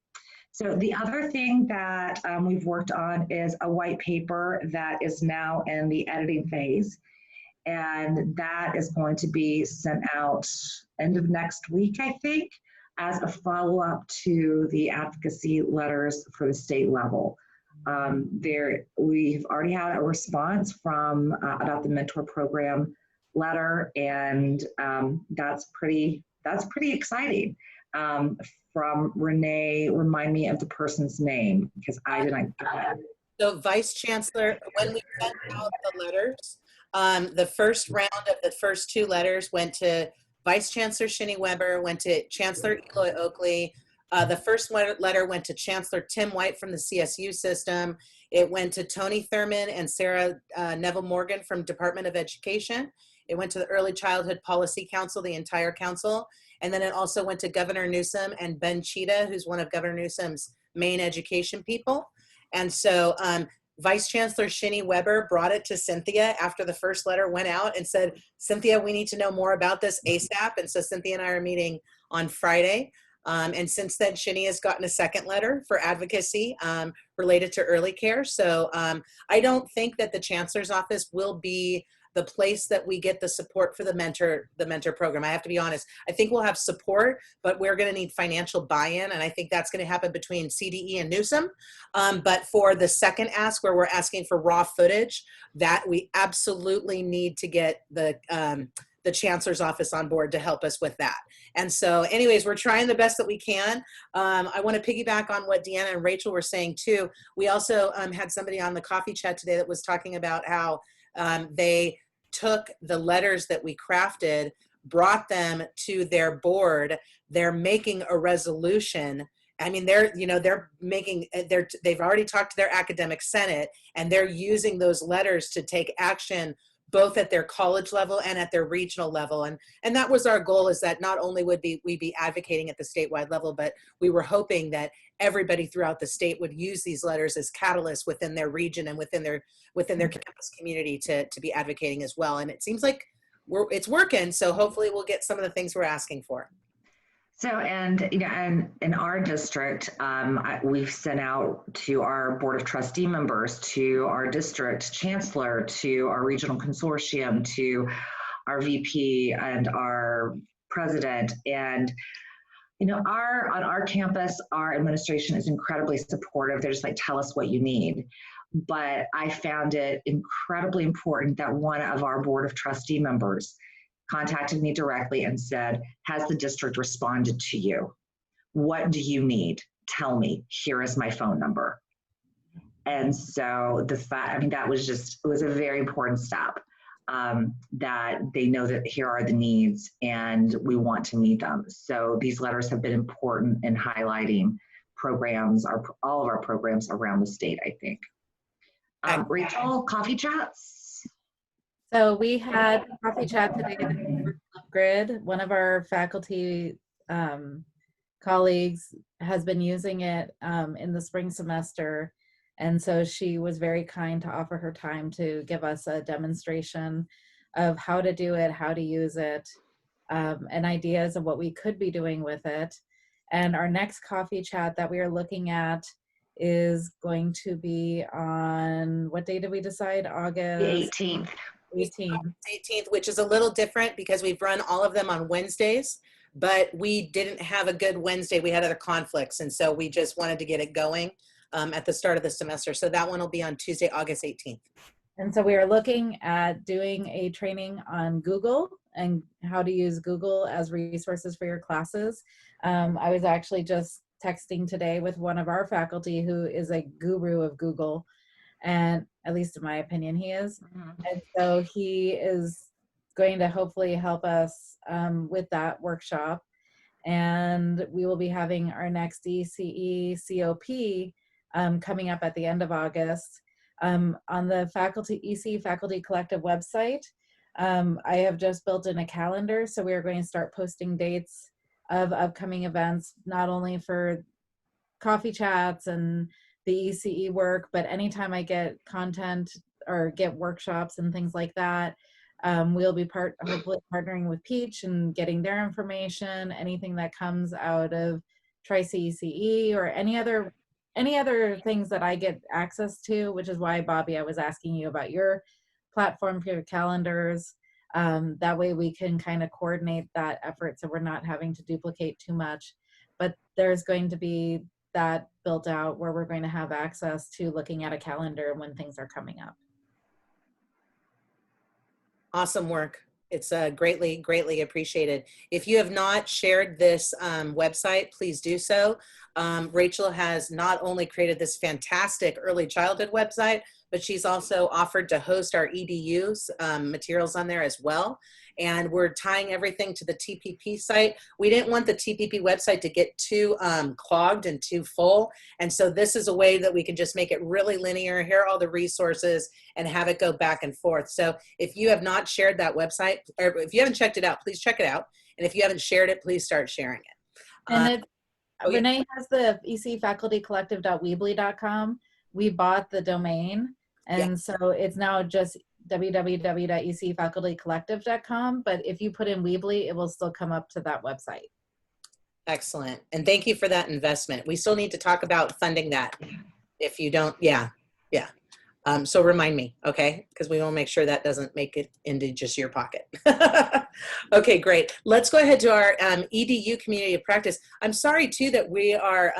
So the other thing that we've worked on is a white paper that is now in the editing phase. And that is going to be sent out end of next week, I think, as a follow-up to the advocacy letters for the state level. We've already had a response from about the mentor program letter, and that's pretty exciting. From Renee, remind me of the person's name because I didn't get that. So Vice Chancellor, when we sent out the letters, the first round of the first 2 letters went to Vice Chancellor Shinny Weber, went to Chancellor Eloy Oakley. The first letter went to Chancellor Tim White from the CSU system. It went to Tony Thurman and Sarah Neville Morgan from Department of Education. It went to the Early Childhood Policy Council, the entire council. And then it also went to Governor Newsom and Ben Cheetah, who's one of Governor Newsom's main education people. And so Vice Chancellor Shinny Weber brought it to Cynthia after the first letter went out and said, Cynthia, we need to know more about this ASAP. And so Cynthia and I are meeting on Friday. And since then, Shinny has gotten a second letter for advocacy related to early care. So I don't think that the Chancellor's office will be the place that we get the support for the mentor program. I have to be honest. I think we'll have support, but we're going to need financial buy-in, and I think that's going to happen between CDE and Newsom. But for the second ask, where we're asking for raw footage, that we absolutely need to get the Chancellor's office on board to help us with that. And so anyways, we're trying the best that we can. I want to piggyback on what Deanna and Rachel were saying too. We also had somebody on the coffee chat today that was talking about how they took the letters that we crafted, brought them to their board. They're making a resolution. I mean, they've already talked to their academic senate, and they're using those letters to take action both at their college level and at their regional level. And that was our goal, is that not only would we be advocating at the statewide level, but we were hoping that everybody throughout the state would use these letters as catalysts within their region and within their campus community to be advocating as well. And it seems like it's working. So hopefully we'll get some of the things we're asking for. So, and you know, and in our district, we've sent out to our Board of Trustee members, to our district chancellor, to our regional consortium, to our VP and our president. And, you know, on our campus, our administration is incredibly supportive. They're just like, tell us what you need. But I found it incredibly important that one of our Board of Trustee members contacted me directly and said, has the district responded to you? What do you need? Tell me, here is my phone number. And so that was it was a very important step, that they know that here are the needs and we want to meet them. So these letters have been important in highlighting programs, all of our programs around the state, I think. Rachel, coffee chats? So we had a coffee chat today at Grid. One of our faculty colleagues has been using it in the spring semester. And so she was very kind to offer her time to give us a demonstration of how to do it, how to use it, and ideas of what we could be doing with it. And our next coffee chat that we are looking at is going to be on, what day did we decide? August? The 18th. 18th, which is a little different because we've run all of them on Wednesdays, but we didn't have a good Wednesday. We had other conflicts, and so we just wanted to get it going at the start of the semester. So that one will be on Tuesday, August 18th. And so we are looking at doing a training on Google and how to use Google as resources for your classes. I was actually just texting today with one of our faculty who is a guru of Google, and at least in my opinion, he is. And so he is going to hopefully help us with that workshop. And we will be having our next ECE-COP coming up at the end of August. On the EC Faculty Collective website, I have just built in a calendar, so we are going to start posting dates of upcoming events, not only for coffee chats and the ECE work, but anytime I get content or get workshops and things like that, we'll be hopefully partnering with Peach and getting their information, anything that comes out of Tri-CECE or any other things that I get access to, which is why, Bobby, I was asking you about your platform for your calendars. That way we can kind of coordinate that effort so we're not having to duplicate too much. But there's going to be that built out where we're going to have access to looking at a calendar when things are coming up. Awesome work. It's greatly, greatly appreciated. If you have not shared this website, please do so. Rachel has not only created this fantastic early childhood website, but she's also offered to host our EDUs materials on there as well. And we're tying everything to the TPP site. We didn't want the TPP website to get too clogged and too full. And so this is a way that we can just make it really linear, here are all the resources, and have it go back and forth. So if you have not shared that website, or if you haven't checked it out, please check it out. And if you haven't shared it, please start sharing it. And Renee has the ecfaciltycollective.weebly.com. We bought the domain, and so it's now just www.ecfaciltycollective.com, but if you put in Weebly, it will still come up to that website. Excellent. And thank you for that investment. We still need to talk about funding that. If you don't, yeah. So remind me, okay? Because we want to make sure that doesn't make it into just your pocket. Okay, great. Let's go ahead to our EDU community of practice. I'm sorry too that we are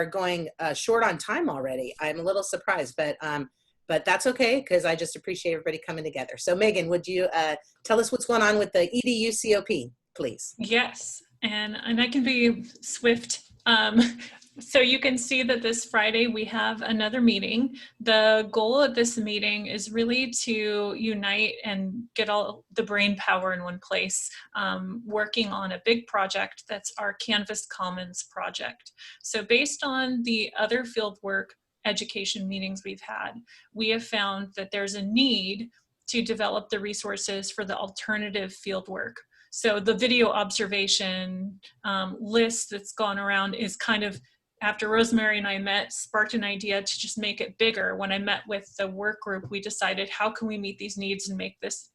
going short on time already. I'm a little surprised, but that's okay, because I just appreciate everybody coming together. So Megan, would you tell us what's going on with the EDU COP, please? Yes, and I can be swift. So you can see that this Friday we have another meeting. The goal of this meeting is really to unite and get all the brain power in one place, working on a big project that's our Canvas Commons project. So based on the other fieldwork education meetings we've had, we have found that there's a need to develop the resources for the alternative fieldwork. So the video observation list that's gone around is kind of, after Rosemary and I met, sparked an idea to just make it bigger. When I met with the work group, we decided, how can we meet these needs and make this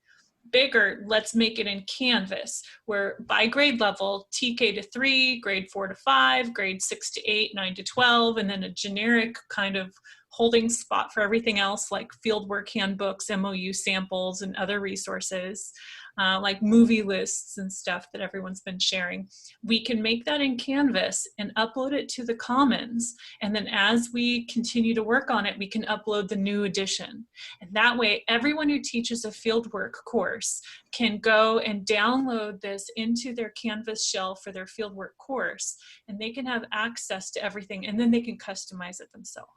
bigger? Let's make it in Canvas, where by grade level, TK to 3, grade 4 to 5, grade 6 to 8, 9 to 12, and then a generic kind of holding spot for everything else, like fieldwork handbooks, MOU samples, and other resources, like movie lists and stuff that everyone's been sharing. We can make that in Canvas and upload it to the Commons. And then as we continue to work on it, we can upload the new edition. And that way, everyone who teaches a fieldwork course can go and download this into their Canvas shell for their fieldwork course, and they can have access to everything, and then they can customize it themselves.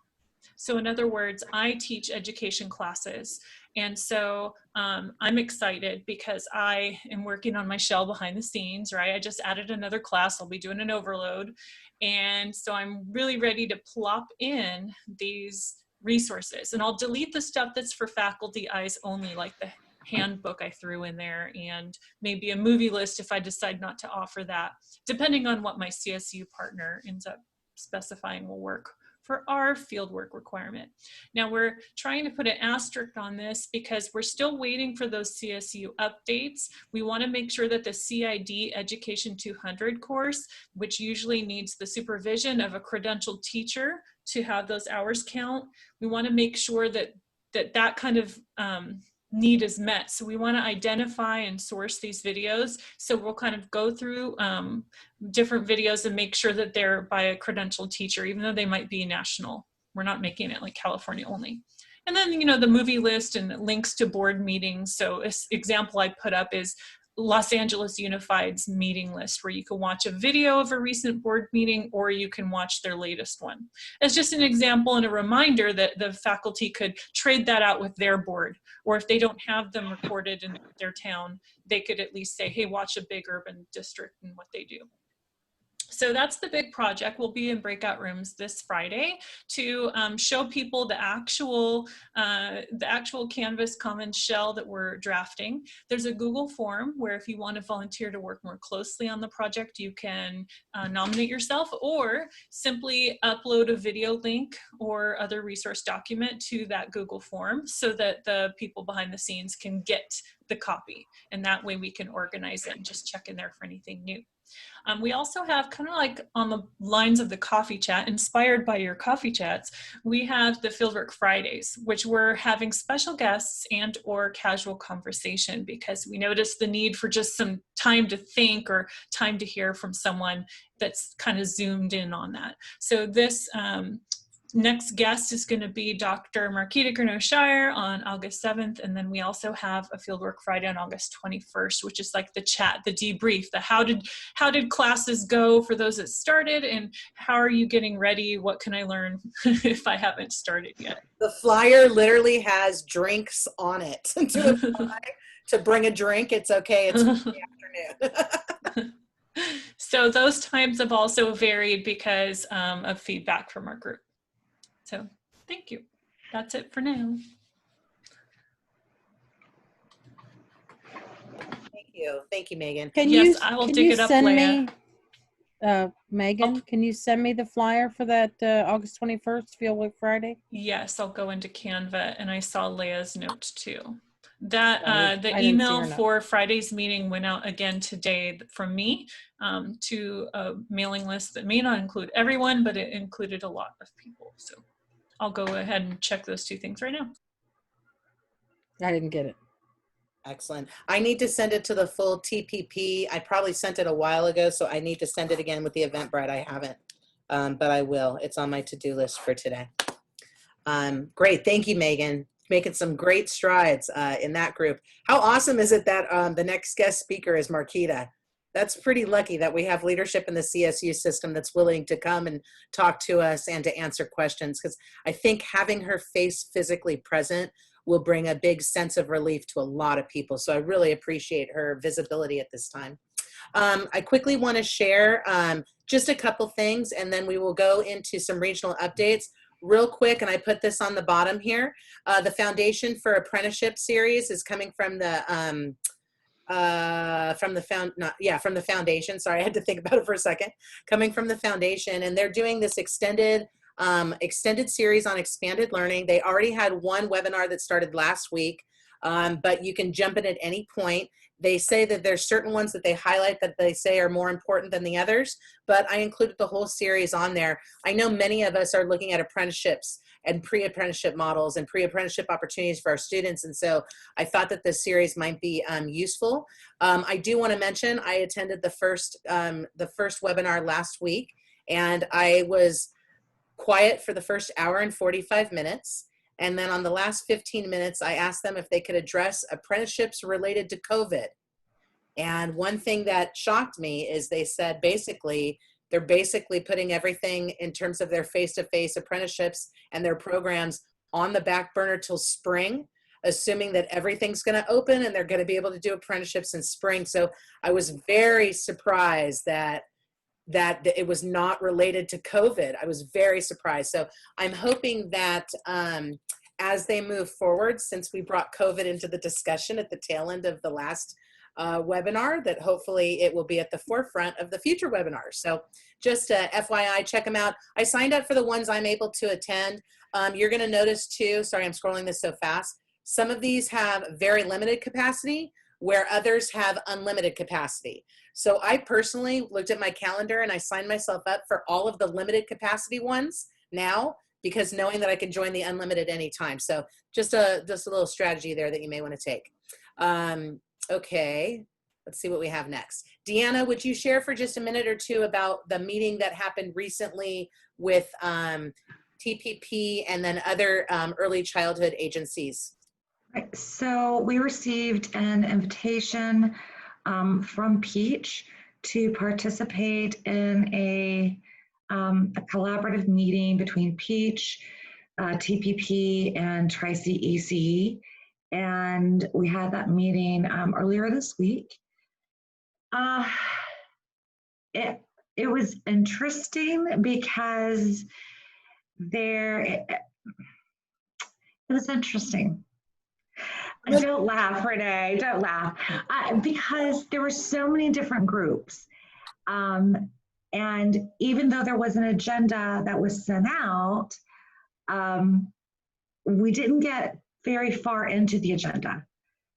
So in other words, I teach education classes. And so I'm excited because I am working on my shell behind the scenes, right? I just added another class. I'll be doing an overload. And so I'm really ready to plop in these resources. And I'll delete the stuff that's for faculty eyes only, like the handbook I threw in there, and maybe a movie list if I decide not to offer that, depending on what my CSU partner ends up specifying will work for our fieldwork requirement. Now we're trying to put an asterisk on this because we're still waiting for those CSU updates. We want to make sure that the CID Education 200 course, which usually needs the supervision of a credentialed teacher to have those hours count, we want to make sure that that kind of need is met. So we want to identify and source these videos. So we'll kind of go through different videos and make sure that they're by a credentialed teacher, even though they might be national. We're not making it like California only. And then, you know, the movie list and links to board meetings. So an example I put up is Los Angeles Unified's meeting list, where you can watch a video of a recent board meeting, or you can watch their latest one. As just an example and a reminder that the faculty could trade that out with their board, or if they don't have them recorded in their town, they could at least say, hey, watch a big urban district and what they do. So that's the big project. We'll be in breakout rooms this Friday to show people the actual Canvas Commons shell that we're drafting. There's a Google form where if you want to volunteer to work more closely on the project, you can nominate yourself, or simply upload a video link or other resource document to that Google form so that the people behind the scenes can get the copy. And that way we can organize it and just check in there for anything new. We also have, kind of like on the lines of the coffee chat, inspired by your coffee chats, we have the Fieldwork Fridays, which we're having special guests and or casual conversation, because we noticed the need for just some time to think or time to hear from someone that's kind of zoomed in on that. So this next guest is going to be Dr. Marquita Gurno-Shire on August 7th. And then we also have a Fieldwork Friday on August 21st, which is like the chat, the debrief, the how did classes go for those that started, and how are you getting ready? What can I learn if I haven't started yet? The flyer literally has drinks on it to bring a drink. It's okay. It's the afternoon. So those times have also varied because of feedback from our group. So thank you. That's it for now. Thank you. Thank you, Megan. Yes, I will dig it up, Leah. Megan, can you send me the flyer for that August 21st Fieldwork Friday? Yes, I'll go into Canva, and I saw Leah's note too. That the email for Friday's meeting went out again today from me to a mailing list that may not include everyone, but it included a lot of people. So I'll go ahead and check those two things right now. I didn't get it. Excellent. I need to send it to the full TPP. I probably sent it a while ago, so I need to send it again with the Eventbrite. I haven't, but I will. It's on my to-do list for today. Great. Thank you, Megan. Making some great strides in that group. How awesome is it that the next guest speaker is Marquita? That's pretty lucky that we have leadership in the CSU system that's willing to come and talk to us and to answer questions, because I think having her face physically present will bring a big sense of relief to a lot of people. So I really appreciate her visibility at this time. I quickly want to share just a couple things, and then we will go into some regional updates real quick. And I put this on the bottom here. The Foundation for Apprenticeship series is coming from the foundation. Sorry, I had to think about it for a second. Coming from the foundation, and they're doing this extended series on expanded learning. They already had one webinar that started last week, but you can jump in at any point. They say that there's certain ones that they highlight that they say are more important than the others, but I included the whole series on there. I know many of us are looking at apprenticeships and pre-apprenticeship models and pre-apprenticeship opportunities for our students, and so I thought that this series might be useful. I do want to mention I attended the first webinar last week, and I was quiet for the first hour and 45 minutes. And then on the last 15 minutes, I asked them if they could address apprenticeships related to COVID. And one thing that shocked me is they said they're basically putting everything in terms of their face-to-face apprenticeships and their programs on the back burner till spring, assuming that everything's going to open and they're going to be able to do apprenticeships in spring. So I was very surprised that it was not related to COVID. I was very surprised. So I'm hoping that as they move forward, since we brought COVID into the discussion at the tail end of the last webinar, that hopefully it will be at the forefront of the future webinars. So just FYI, check them out. I signed up for the ones I'm able to attend. You're gonna notice too, sorry, I'm scrolling this so fast. Some of these have very limited capacity, where others have unlimited capacity. So I personally looked at my calendar and I signed myself up for all of the limited capacity ones now, because knowing that I can join the unlimited anytime. So just a little strategy there that you may want to take. Okay, let's see what we have next. Deanna, would you share for just a minute or two about the meeting that happened recently with TPP and then other early childhood agencies? So we received an invitation from Peach to participate in a collaborative meeting between Peach, TPP, and Tri-C ECE. And we had that meeting earlier this week. It was interesting because it was interesting. Don't laugh, Renee, don't laugh. Because there were so many different groups. And even though there was an agenda that was sent out, we didn't get very far into the agenda.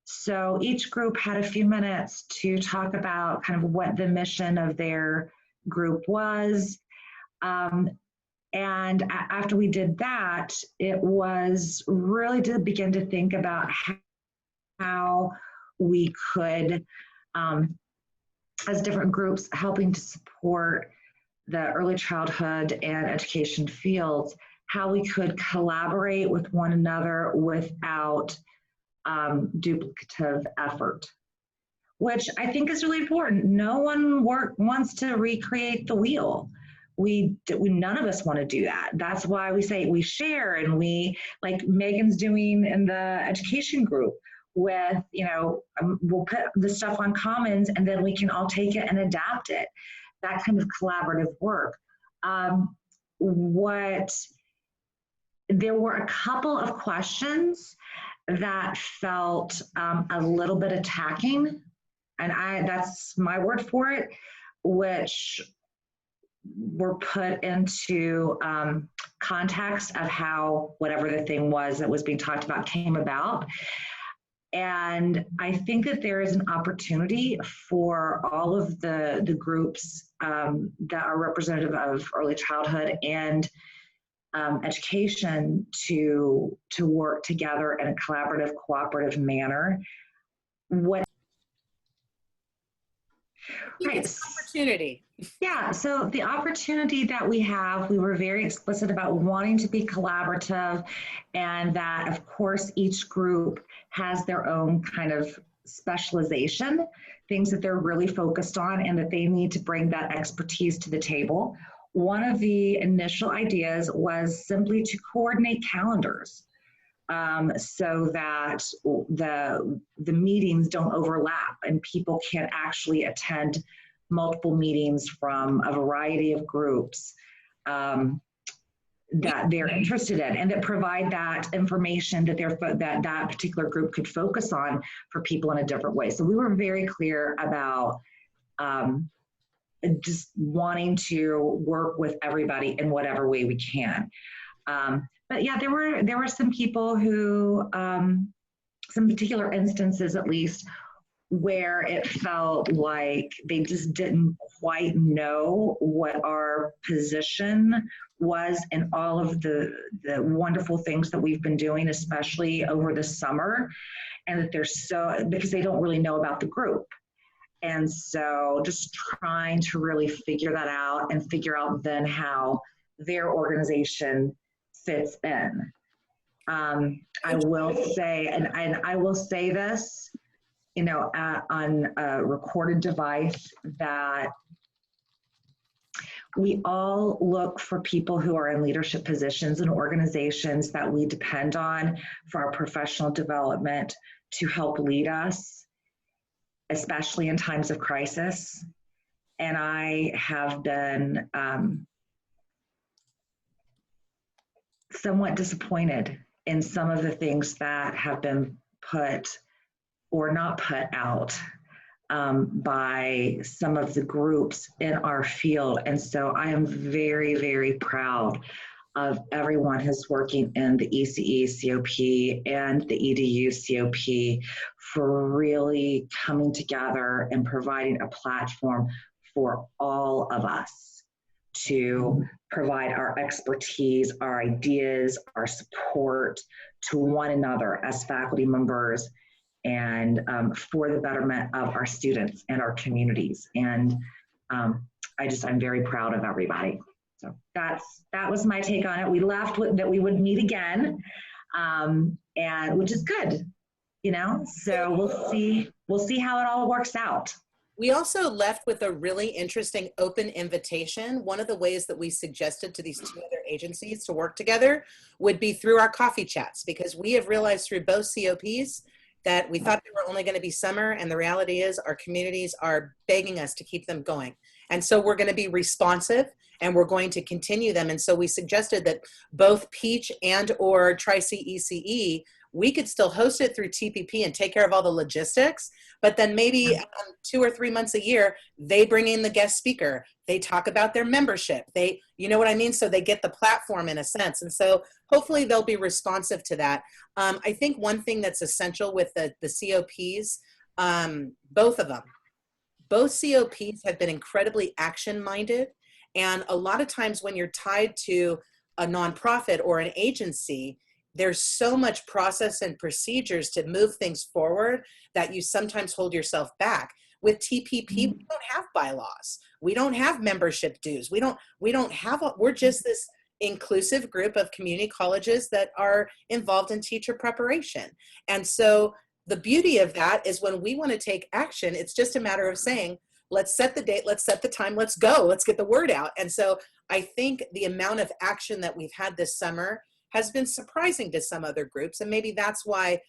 So each group had a few minutes to talk about kind of what the mission of their group was. And after we did that, it was really to begin to think about how we could, as different groups, helping to support the early childhood and education fields, how we could collaborate with one another without duplicative effort, which I think is really important. No one wants to recreate the wheel. None of us want to do that. That's why we say we share, and we, like Megan's doing in the education group, with, we'll put the stuff on Commons and then we can all take it and adapt it. That kind of collaborative work. There were a couple of questions that felt a little bit attacking, and that's my word for it, which were put into context of how whatever the thing was that was being talked about came about. And I think that there is an opportunity for all of the groups that are representative of early childhood and education to work together in a collaborative, cooperative manner. It's an opportunity. Yeah, so the opportunity that we have, we were very explicit about wanting to be collaborative, and that, of course, each group has their own kind of specialization, things that they're really focused on, and that they need to bring that expertise to the table. One of the initial ideas was simply to coordinate calendars so that the meetings don't overlap and people can actually attend multiple meetings from a variety of groups that they're interested in, and that provide that information that that particular group could focus on for people in a different way. So we were very clear about just wanting to work with everybody in whatever way we can. But yeah, there were some people who, some particular instances at least, where it felt like they just didn't quite know what our position was in all of the wonderful things that we've been doing, especially over the summer, and that because they don't really know about the group. And so just trying to really figure that out and figure out then how their organization fits in. I will say, and I will say this, on a recorded device, that we all look for people who are in leadership positions in organizations that we depend on for our professional development to help lead us, especially in times of crisis. And I have been somewhat disappointed in some of the things that have been put or not put out by some of the groups in our field. And so I am very, very proud of everyone who's working in the ECE COP and the EDU COP for really coming together and providing a platform for all of us to provide our expertise, our ideas, our support to one another as faculty members, and for the betterment of our students and our communities. And I'm very proud of everybody. So that was my take on it. We left with that we would meet again, and which is good, so we'll see. we'll see how it all works out. We also left with a really interesting open invitation. One of the ways that we suggested to these two other agencies to work together would be through our coffee chats, because we have realized through both COPs that we thought they were only going to be summer, and the reality is our communities are begging us to keep them going. And so we're going to be responsive, and we're going to continue them. And so we suggested that both Peach and or Tri-C-ECE, we could still host it through TPP and take care of all the logistics, but then maybe 2 or 3 months a year, they bring in the guest speaker. They talk about their membership. You know what I mean? So they get the platform in a sense. And so hopefully they'll be responsive to that. I think one thing that's essential with the COPs, both of them, both COPs have been incredibly action-minded. And a lot of times when you're tied to a nonprofit or an agency, there's so much process and procedures to move things forward that you sometimes hold yourself back. With TPP, we don't have bylaws. We don't have membership dues. We're just this inclusive group of community colleges that are involved in teacher preparation. And so the beauty of that is when we want to take action, it's just a matter of saying, let's set the date, let's set the time, let's go, let's get the word out. And so I think the amount of action that we've had this summer has been surprising to some other groups. And maybe that's why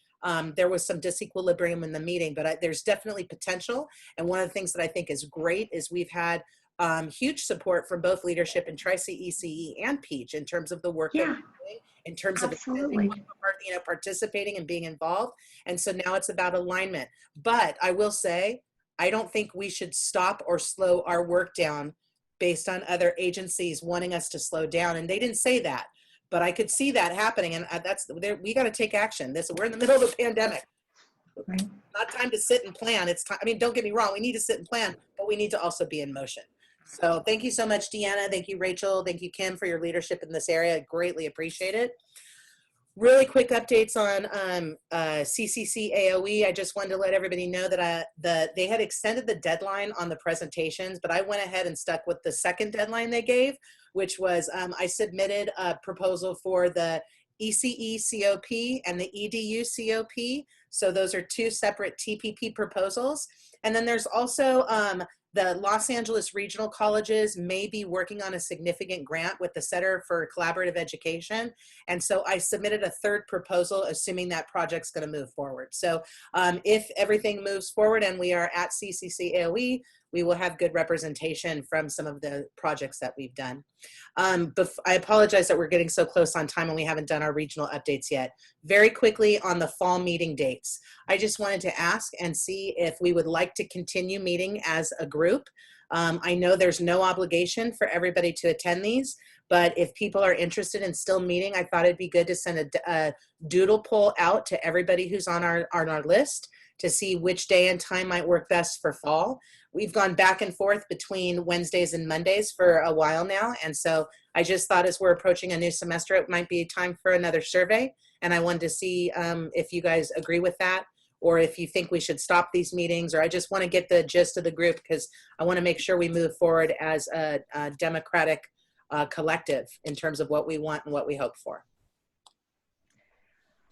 there was some disequilibrium in the meeting, but there's definitely potential. And one of the things that I think is great is we've had huge support from both leadership in Tri-C-ECE and Peach in terms of the work that we're doing, in terms of participating and being involved. And so now it's about alignment. But I will say, I don't think we should stop or slow our work down based on other agencies wanting us to slow down. And they didn't say that, but I could see that happening. And we got to take action. We're in the middle of a pandemic. Right. Not time to sit and plan. It's time. I mean, don't get me wrong. We need to sit and plan, but we need to also be in motion. So thank you so much, Deanna. Thank you, Rachel. Thank you, Kim, for your leadership in this area. I greatly appreciate it. Really quick updates on CCC AOE. I just wanted to let everybody know that they had extended the deadline on the presentations, but I went ahead and stuck with the second deadline they gave, which was I submitted a proposal for the ECE COP and the EDU COP. So those are two separate TPP proposals. And then there's also the Los Angeles Regional Colleges may be working on a significant grant with the Center for Collaborative Education. And so I submitted a third proposal, assuming that project's going to move forward. So if everything moves forward and we are at CCC AOE, we will have good representation from some of the projects that we've done. I apologize that we're getting so close on time and we haven't done our regional updates yet. Very quickly on the fall meeting dates. I just wanted to ask and see if we would like to continue meeting as a group. I know there's no obligation for everybody to attend these, but if people are interested in still meeting, I thought it'd be good to send a doodle poll out to everybody who's on our list to see which day and time might work best for fall. We've gone back and forth between Wednesdays and Mondays for a while now. And so I just thought as we're approaching a new semester, it might be time for another survey. And I wanted to see if you guys agree with that, or if you think we should stop these meetings, or I just want to get the gist of the group because I want to make sure we move forward as a democratic collective in terms of what we want and what we hope for.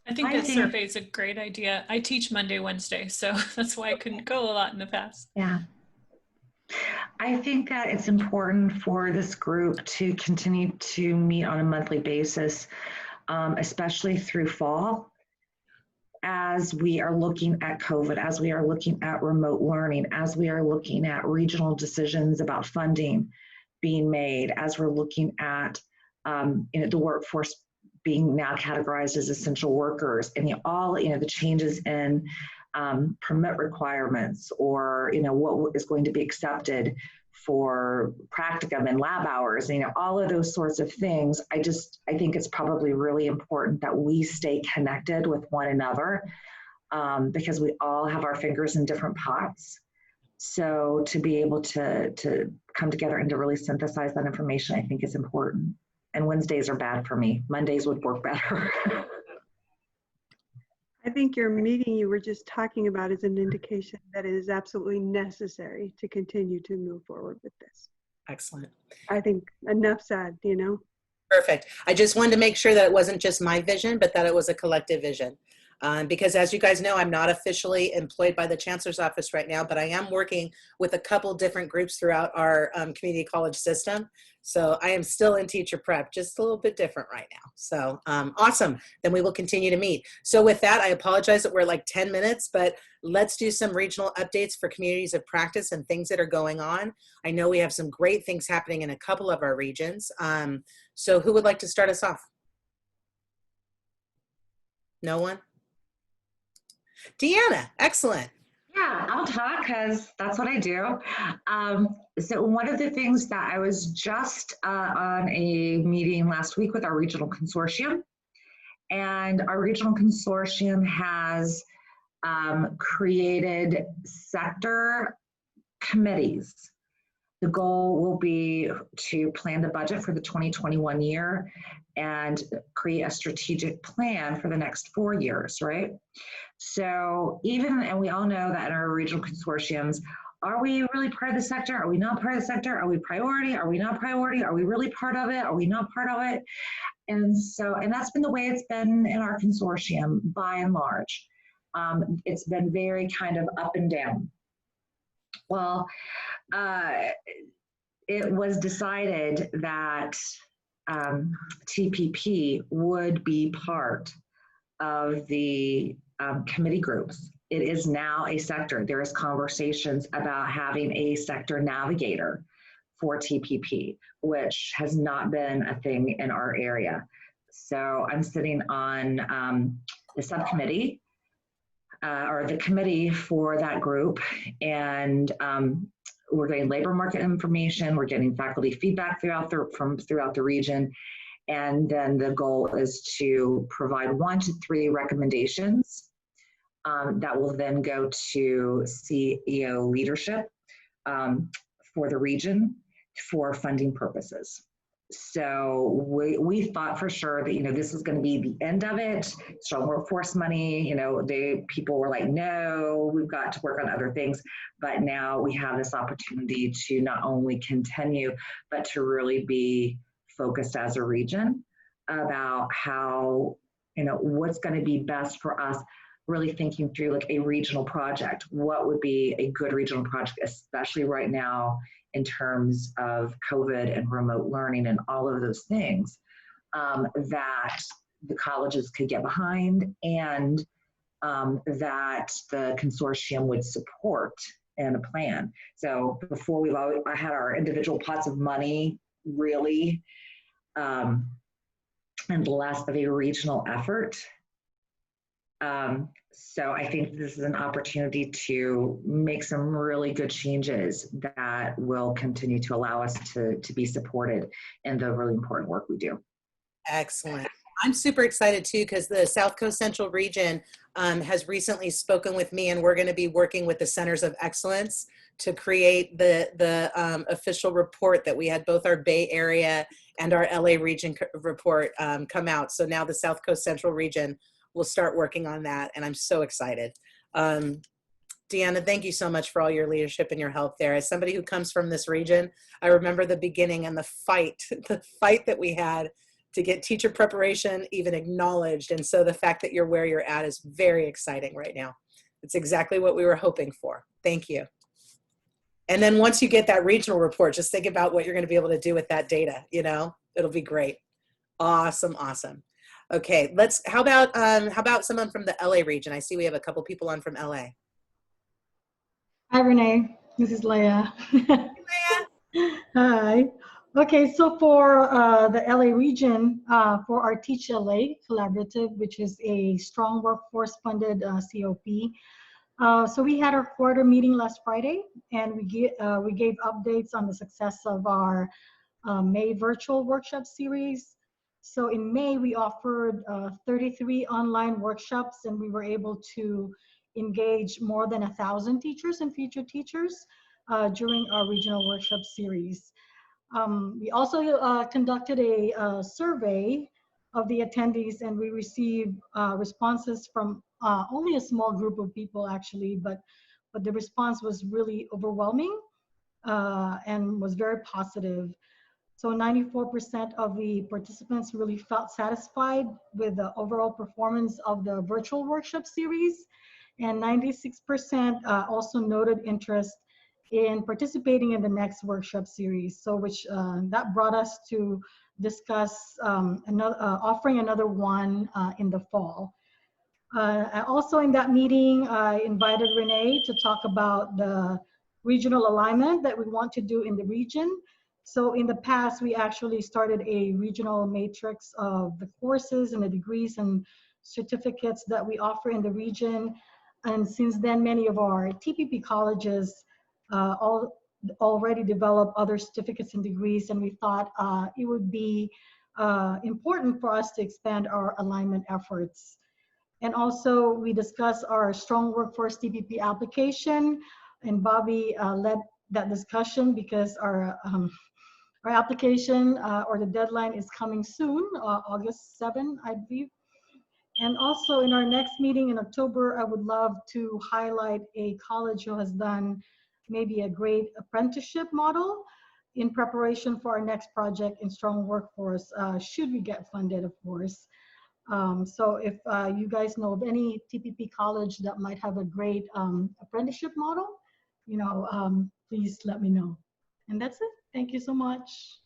I think that survey is a great idea. I teach Monday, Wednesday, so that's why I couldn't go a lot in the past. Yeah. I think that it's important for this group to continue to meet on a monthly basis, especially through fall, as we are looking at COVID, as we are looking at remote learning, as we are looking at regional decisions about funding being made, as we're looking at the workforce being now categorized as essential workers, and the changes in permit requirements, or what is going to be accepted for practicum and lab hours, all of those sorts of things. I think it's probably really important that we stay connected with one another because we all have our fingers in different pots. So to be able to come together and to really synthesize that information, I think is important. And Wednesdays are bad for me. Mondays would work better. I think your meeting you were just talking about is an indication that it is absolutely necessary to continue to move forward with this. Excellent. I think enough said, Perfect. I just wanted to make sure that it wasn't just my vision, but that it was a collective vision. Because as you guys know, I'm not officially employed by the Chancellor's office right now, but I am working with a couple different groups throughout our community college system. So I am still in teacher prep, just a little bit different right now. So awesome. Then we will continue to meet. So with that, I apologize that we're like 10 minutes, but let's do some regional updates for communities of practice and things that are going on. I know we have some great things happening in a couple of our regions. So who would like to start us off? No one? Deanna, excellent. Yeah, I'll talk because that's what I do. So one of the things that I was just on a meeting last week with our regional consortium, and our regional consortium has created sector committees. The goal will be to plan the budget for the 2021 year and create a strategic plan for the next 4 years, right? So and we all know that in our regional consortiums, are we really part of the sector? Are we not part of the sector? Are we priority? Are we not priority? Are we really part of it? Are we not part of it? And that's been the way it's been in our consortium by and large. It's been very kind of up and down. Well, it was decided that TPP would be part of the committee groups. It is now a sector. There is conversations about having a sector navigator for TPP, which has not been a thing in our area. So I'm sitting on the subcommittee or the committee for that group, and we're getting labor market information. We're getting faculty feedback throughout the region, and then the goal is to provide 1 to 3 recommendations that will then go to CEO leadership for the region for funding purposes. So we thought for sure that, this is going to be the end of it. Strong workforce money, people were like, no, we've got to work on other things. But now we have this opportunity to not only continue, but to really be focused as a region about how, what's going to be best for us, really thinking through like a regional project. What would be a good regional project, especially right now in terms of COVID and remote learning and all of those things that the colleges could get behind and that the consortium would support in a plan. So before I had our individual pots of money really and less of a regional effort. So I think this is an opportunity to make some really good changes that will continue to allow us to be supported in the really important work we do. Excellent. I'm super excited too, because the South Coast Central region has recently spoken with me, and we're going to be working with the Centers of Excellence to create the official report that we had both our Bay Area and our LA region report come out. So now the South Coast Central region will start working on that, and I'm so excited. Deanna, thank you so much for all your leadership and your help there. As somebody who comes from this region, I remember the beginning and the fight that we had to get teacher preparation even acknowledged. And so the fact that you're where you're at is very exciting right now. It's exactly what we were hoping for. Thank you. And then once you get that regional report, just think about what you're going to be able to do with that data. It'll be great. Awesome. Awesome. Okay. How about someone from the LA region? I see we have a couple people on from LA. Hi, Renee. This is Leah. Hey, Leah. Hi. Okay, so for the LA region, for our Teach LA collaborative, which is a strong workforce funded COP. So we had our quarter meeting last Friday, and we gave updates on the success of our May virtual workshop series. So in May, we offered 33 online workshops, and we were able to engage more than 1,000 teachers and future teachers during our regional workshop series. We also conducted a survey of the attendees, and we received responses from only a small group of people actually, but the response was really overwhelming and was very positive. So 94% of the participants really felt satisfied with the overall performance of the virtual workshop series. And 96% also noted interest in participating in the next workshop series. So which that brought us to discuss offering another one in the fall. Also in that meeting, I invited Renee to talk about the regional alignment that we want to do in the region. So in the past, we actually started a regional matrix of the courses and the degrees and certificates that we offer in the region. And since then, many of our TPP colleges already developed other certificates and degrees, and we thought it would be important for us to expand our alignment efforts. And also we discussed our strong workforce TPP application, and Bobby led that discussion because our application or the deadline is coming soon, August 7, I believe. And also in our next meeting in October, I would love to highlight a college who has done maybe a great apprenticeship model in preparation for our next project in strong workforce, should we get funded, of course. So if you guys know of any TPP college that might have a great apprenticeship model, please let me know. And that's it. Thank you so much.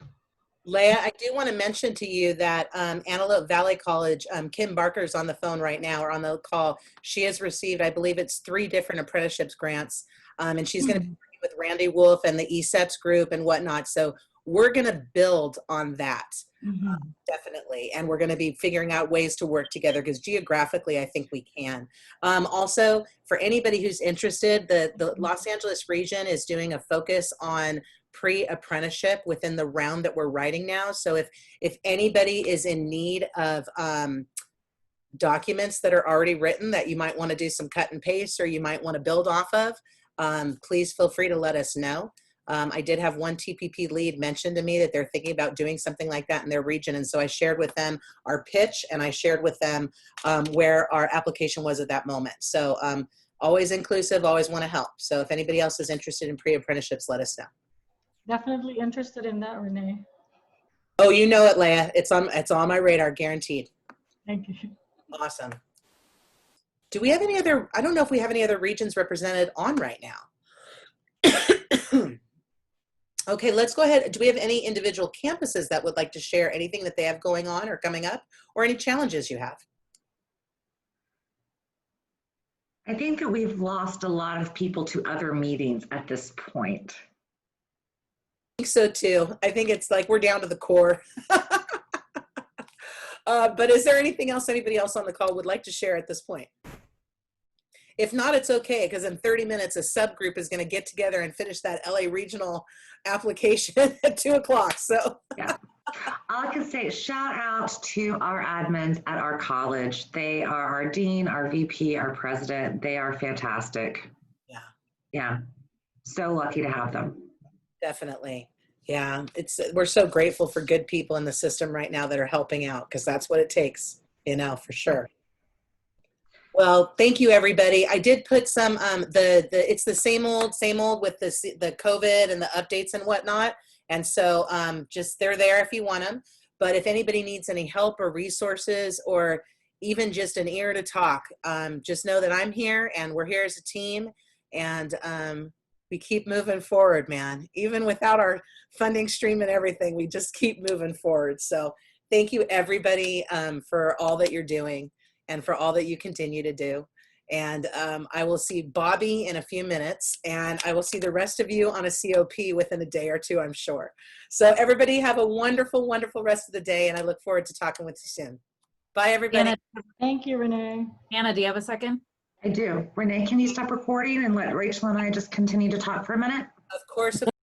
Leah, I do want to mention to you that Antelope Valley College, Kim Barker's on the phone right now, or on the call. She has received, I believe it's 3 different apprenticeships grants, and she's going to be working with Randy Wolf and the ESEPS group and whatnot. So we're going to build on that, definitely. And we're going to be figuring out ways to work together because geographically, I think we can. Also, for anybody who's interested, the Los Angeles region is doing a focus on pre-apprenticeship within the round that we're writing now. So if anybody is in need of documents that are already written that you might want to do some cut and paste or you might want to build off of, please feel free to let us know. I did have one TPP lead mention to me that they're thinking about doing something like that in their region. And so I shared with them our pitch, and I shared with them where our application was at that moment. So always inclusive, always want to help. So if anybody else is interested in pre-apprenticeships, let us know. Definitely interested in that, Renee. Oh, you know it, Leah. It's on my radar, guaranteed. Thank you. Awesome. Do we have any other, I don't know if we have any other regions represented on right now. Okay, let's go ahead. Do we have any individual campuses that would like to share anything that they have going on or coming up, or any challenges you have? I think that we've lost a lot of people to other meetings at this point. I think so too. I think it's like we're down to the core. But is there anything else anybody else on the call would like to share at this point? If not, it's okay, because in 30 minutes, a subgroup is going to get together and finish that LA regional application at 2 o'clock. So yeah, all I can say is shout out to our admins at our college. They are our dean, our VP, our president. They are fantastic. Yeah. Yeah. So lucky to have them. Definitely. Yeah. We're so grateful for good people in the system right now that are helping out, because that's what it takes, for sure. Well, thank you, everybody. I did put some, it's the same old with the COVID and the updates and whatnot. And so just they're there if you want them. But if anybody needs any help or resources or even just an ear to talk, just know that I'm here and we're here as a team. And we keep moving forward, man. Even without our funding stream and everything, we just keep moving forward. So thank you, everybody, for all that you're doing and for all that you continue to do. And I will see Bobby in a few minutes, and I will see the rest of you on a COP within a day or two, I'm sure. So everybody have a wonderful, wonderful rest of the day, and I look forward to talking with you soon. Bye, everybody. Anna, Thank you, Renee. Anna, do you have a second? I do. Renee, can you stop recording and let Rachel and I just continue to talk for a minute? Of course.